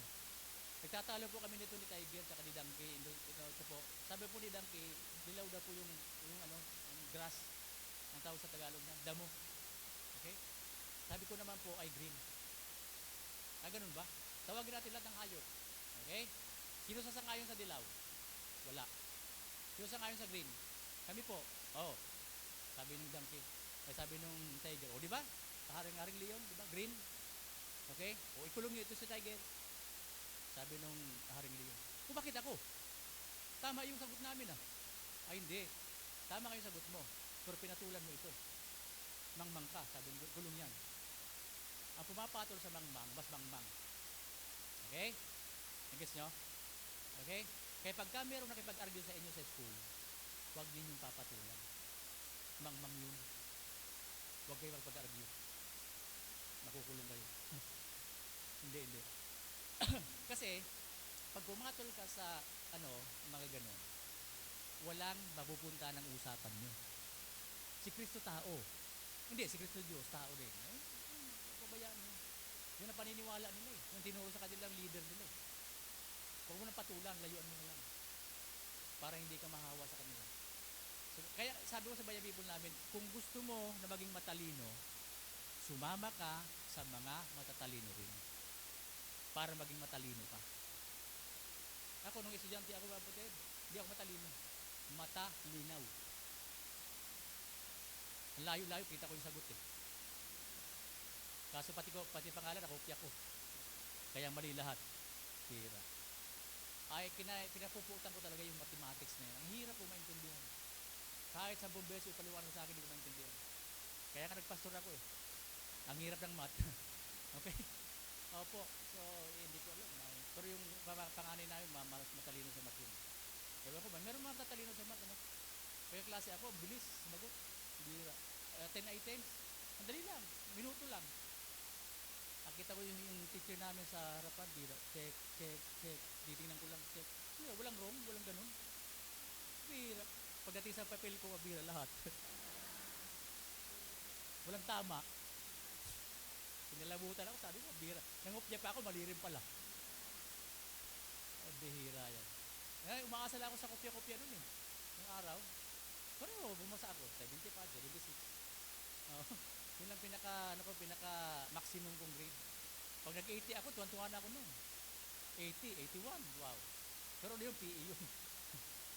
nagtatalo po kami nito ni Tiger at ni Donkey. Ito po. Sabi po ni Donkey, dilaw daw po yung grass. Ang tawag sa Tagalog niya, damo. Okay? Sabi ko naman po ay green. Ganun ba? Tawagin natin lahat ng hayop. Okay? Sino sasangayon sa dilaw? Wala. Sino sasangayon sa green? Kami po. Oh. Sabi ng Donkey. Ay sabi ng Tiger. O, di ba? Haring Leon, di ba? Green. Okay? O, ikulong niyo ito si Tiger. Sabi nung Haring Leon, bakit ako? Tama yung sagot namin ah. Ay hindi. Tama kayo sagot mo. Pero pinatulan mo ito. Mangmang ka. Sabi ng gulong yan. Ang pumapatol sa mangmang, mas mangmang. Okay? Nag-gets nyo? Okay? Kaya pagka meron nakipag-argue sa inyo sa school, huwag ninyong papatulan. Mangmang yun. Huwag kayo magpag-argue. Nakukulong kayo. Hindi. Kasi, pag pumatol ka sa, mga ganon, walang mapupunta ng usapan nyo. Si Kristo tao. Hindi, si Kristo Diyos, tao rin. Pabayaan mo. Yun ang paniniwala nila eh. Yung tinuro sa kanilang leader nila eh. Huwag mo nang patulan, layuan mo na lang. Para hindi ka mahawa sa kanila. So, kaya sabi ko sa Bayan People namin, kung gusto mo na maging matalino, sumama ka sa mga matatalino rin. Para maging matalino ka. Ako, nung estudyante ako, kapatid, hindi ako matalino. Matalinaw. Ang layo-layo, kita ko yung sagot eh. Kaso pati pangalan, nakopya ko. Kaya mali lahat. Hira. Ay, pinapuputan ko talaga yung mathematics na yan. Ang hirap po maintindihan. Kahit 10 beses ipaliwanag sa akin, hindi ko maintindihan. Kaya nga nagpastor ako eh. Ang hirap ng math. Okay? Opo. So, hindi ko alam. Pero yung panganay namin, matalino sa math yun. Kaya ako, meron mga tatalino sa math, Kaya klase ako, bilis, sumagot. Bira. 10 items, ang dali lang, minuto lang. Nakita ko yung teacher namin sa harapan, bira. Check. Titingnan ko lang, check. Bira, walang wrong, walang ganun. Bira. Pagdating sa papel ko, bira lahat. Walang tama. Pinalabutan ako, sabi ko, bira. Nangopya pa ako, mali rin pala. Bihira yan. Umaasal ako sa kopya-kopya nun eh. Yung araw. Pero bumasa ako, 75, 76. Yun lang pinaka-maximum kong grade. Pag nag-80 ako, tuwan-tuwa na ako nun. 80, 81, wow. Pero yung PE yun.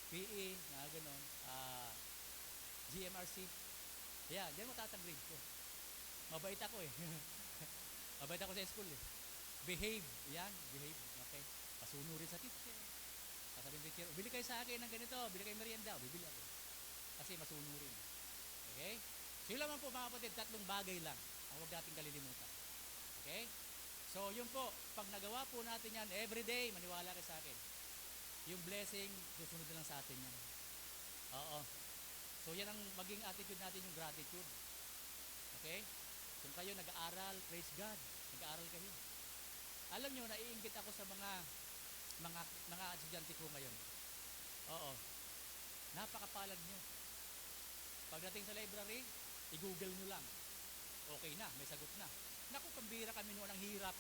PE, gano'n. GMRC. Yeah, diyan mataas ang grade ko. Mabait ako eh. Mabait ako sa school eh. Behave, yan, behave. Okay. Pasunurin sa teacher. Sasabihin teacher, bili kayo sa akin ng ganito, bili kayo merienda, bibili ako. Kasi masunurin. Okay? So yun lamang po mga kapatid, 3 bagay lang ang huwag natin kalilimutan. Okay? So yun po, pag nagawa po natin yan everyday, maniwala kayo sa akin. Yung blessing, susunod na lang sa atin yan. Oo. So yan ang maging attitude natin, yung gratitude. Okay? Kung kayo nag-aaral, praise God. Nag-aaral kayo. Alam nyo, naiinggit ako sa mga estudyante ko ngayon. Oo. Napakapalad nyo. Pagdating sa library, i-google nyo lang. Okay na, may sagot na. Naku, pambira kami noon, ang hirap.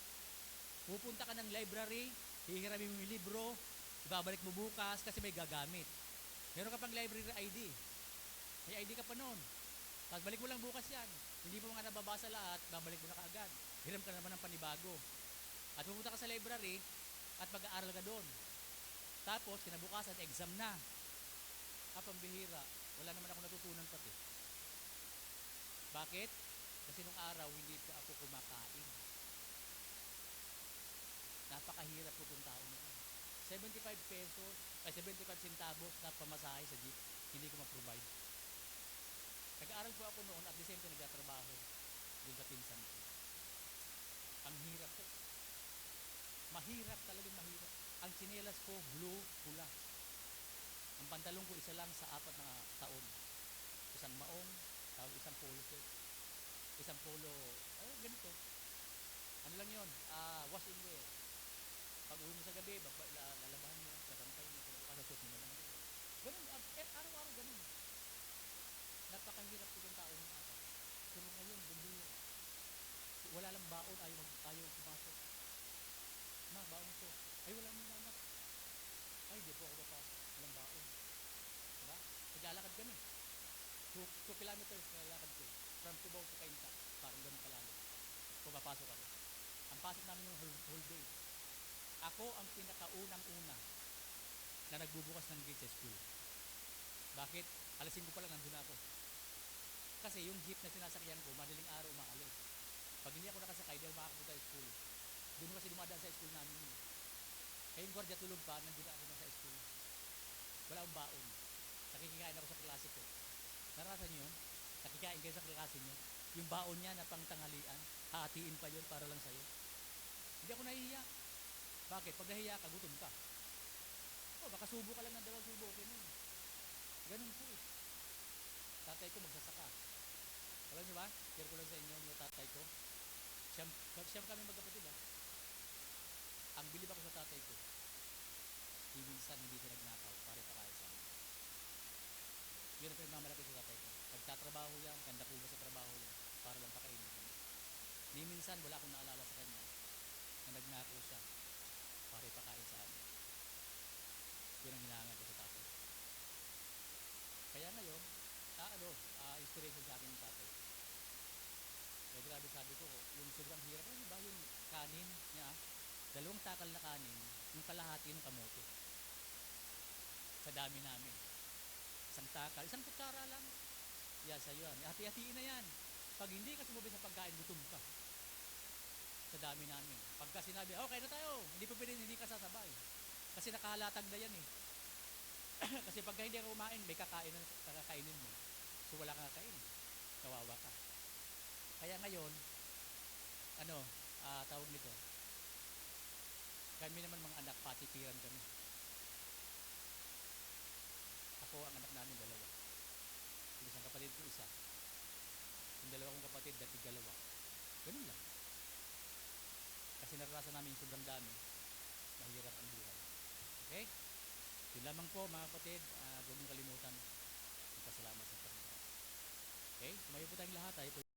Pupunta ka ng library, hihiramin mo yung libro, ibabalik mo bukas kasi may gagamit. Meron ka pang library ID. May ID ka pa noon. Tapos balik mo lang bukas yan. Hindi mo nga nababasa lahat, babalik mo na kaagad. Hiram ka naman ng panibago. At pupunta ka sa library at mag-aaral ka doon. Tapos, kinabukasan, exam na. Pambihira. Wala naman ako natutunan pati. Bakit? Kasi nung araw, hindi pa ako kumakain. Napakahirap po itong tao nito. 75 pesos, 75 centavos na pamasahe sa jeep, hindi ko ma-provide. Nag-aaral po ako noon at the same time nagtatrabaho doon sa pinsan ko. Ang hirap po. Mahirap, talagang mahirap. Ang tsinelas ko, blue, pula. Ang pantalong ko, isa lang sa 4 na taon. Isang maong, isang polo shirt. Isang polo, ganito. Ano lang yun, wash and wear. Pag uwi mo sa gabi, lalabahan mo, sasampay mo, kinabukasan suot mo na lang. Ganun, araw-araw ganun. Napakahirap itong tao ng ata. Pero ngayon, bumira. Wala lang baon, ayaw pumasok. Ma, baon ko. Ay, wala mo na anak. Ay, di po ako papasok. Walang baon. Diba? Naglalakad kami. 2 kilometers naglalakad ko. From Cubao to Cainta. Parang ganun kalalo. Pumapasok ako. Ang pasok namin yung whole day. Ako ang pinakaunang-una na nagbubukas ng gate sa school. Bakit? Alas 5 pa lang nandun ako. Kasi yung jeep na sinasakyan ko, madaling araw umaalis. Pag hindi ako nakasakay, di ako makakapunta sa school. Doon kasi dumadaan sa school namin yun. Kaya yung gwardiya tulog pa, nandun ako na sa school. Wala akong baon. Nakikikain ako sa klase ko. Naranasan niyo yun? Nakikain kayo sa klase niyo. Yung baon niya na pang tanghalian, hahatiin pa yun para lang sa'yo. Hindi ako nahihiya. Bakit? Pag nahihiya ka, gutom ka. Baka subo ka lang ng 2 subo, okay na yun. Ganun po eh. Tatay ko magsasaka. Alam niyo ba? Share ko lang sa inyo yung tatay ko. Siyam kami magkapatid ha. Ang bilib ako sa tatay ko. Minsan hindi siya nagnakaw para ipakain sa amin. Yun ang pinagmamalaki sa tatay ko. Pagtatrabaho yan, ganda po ba sa trabaho yan, para lang pakainin kami. Minsan wala akong naalala sa kanya na nagnakaw siya para ipakain sa amin. Yun ang hinahangan ko sa tatay. Kaya ngayon, inspiration sa akin yung tatay. Kaya grabe sabi ko, yung sobrang hirap, ano ba yung kanin niya, 2 takal na kanin, yung kalahati ng kamote. Sa dami namin. 1 takal, 1 kutsara lang. Sa'yo yan. Hati-hatiin na yan. Pag hindi ka sumubay sa pagkain, gutom ka. Sa dami namin. Pagka sinabi, okay na tayo, hindi pa pwede, hindi ka sasabay. Kasi nakahalatag na yan eh. Kasi pagka hindi ka kumain, may kakakainin mo. So wala kang kakainin. Kawawa ka. Kaya ngayon, tawag nito, kami naman mga anak, patipiran kami. Ako, ang anak namin 2. Yung isang kapatid ko, 1. Yung 2 kong kapatid, 2. Ganun lang. Kasi naranasan namin yung sobrang dami. Mahirap ang buhay. Okay? Yun lamang po mga kapatid, huwag mong kalimutan. Magpasalamat sa Panginoon. Okay? Tumayo po tayong lahat. Tayo po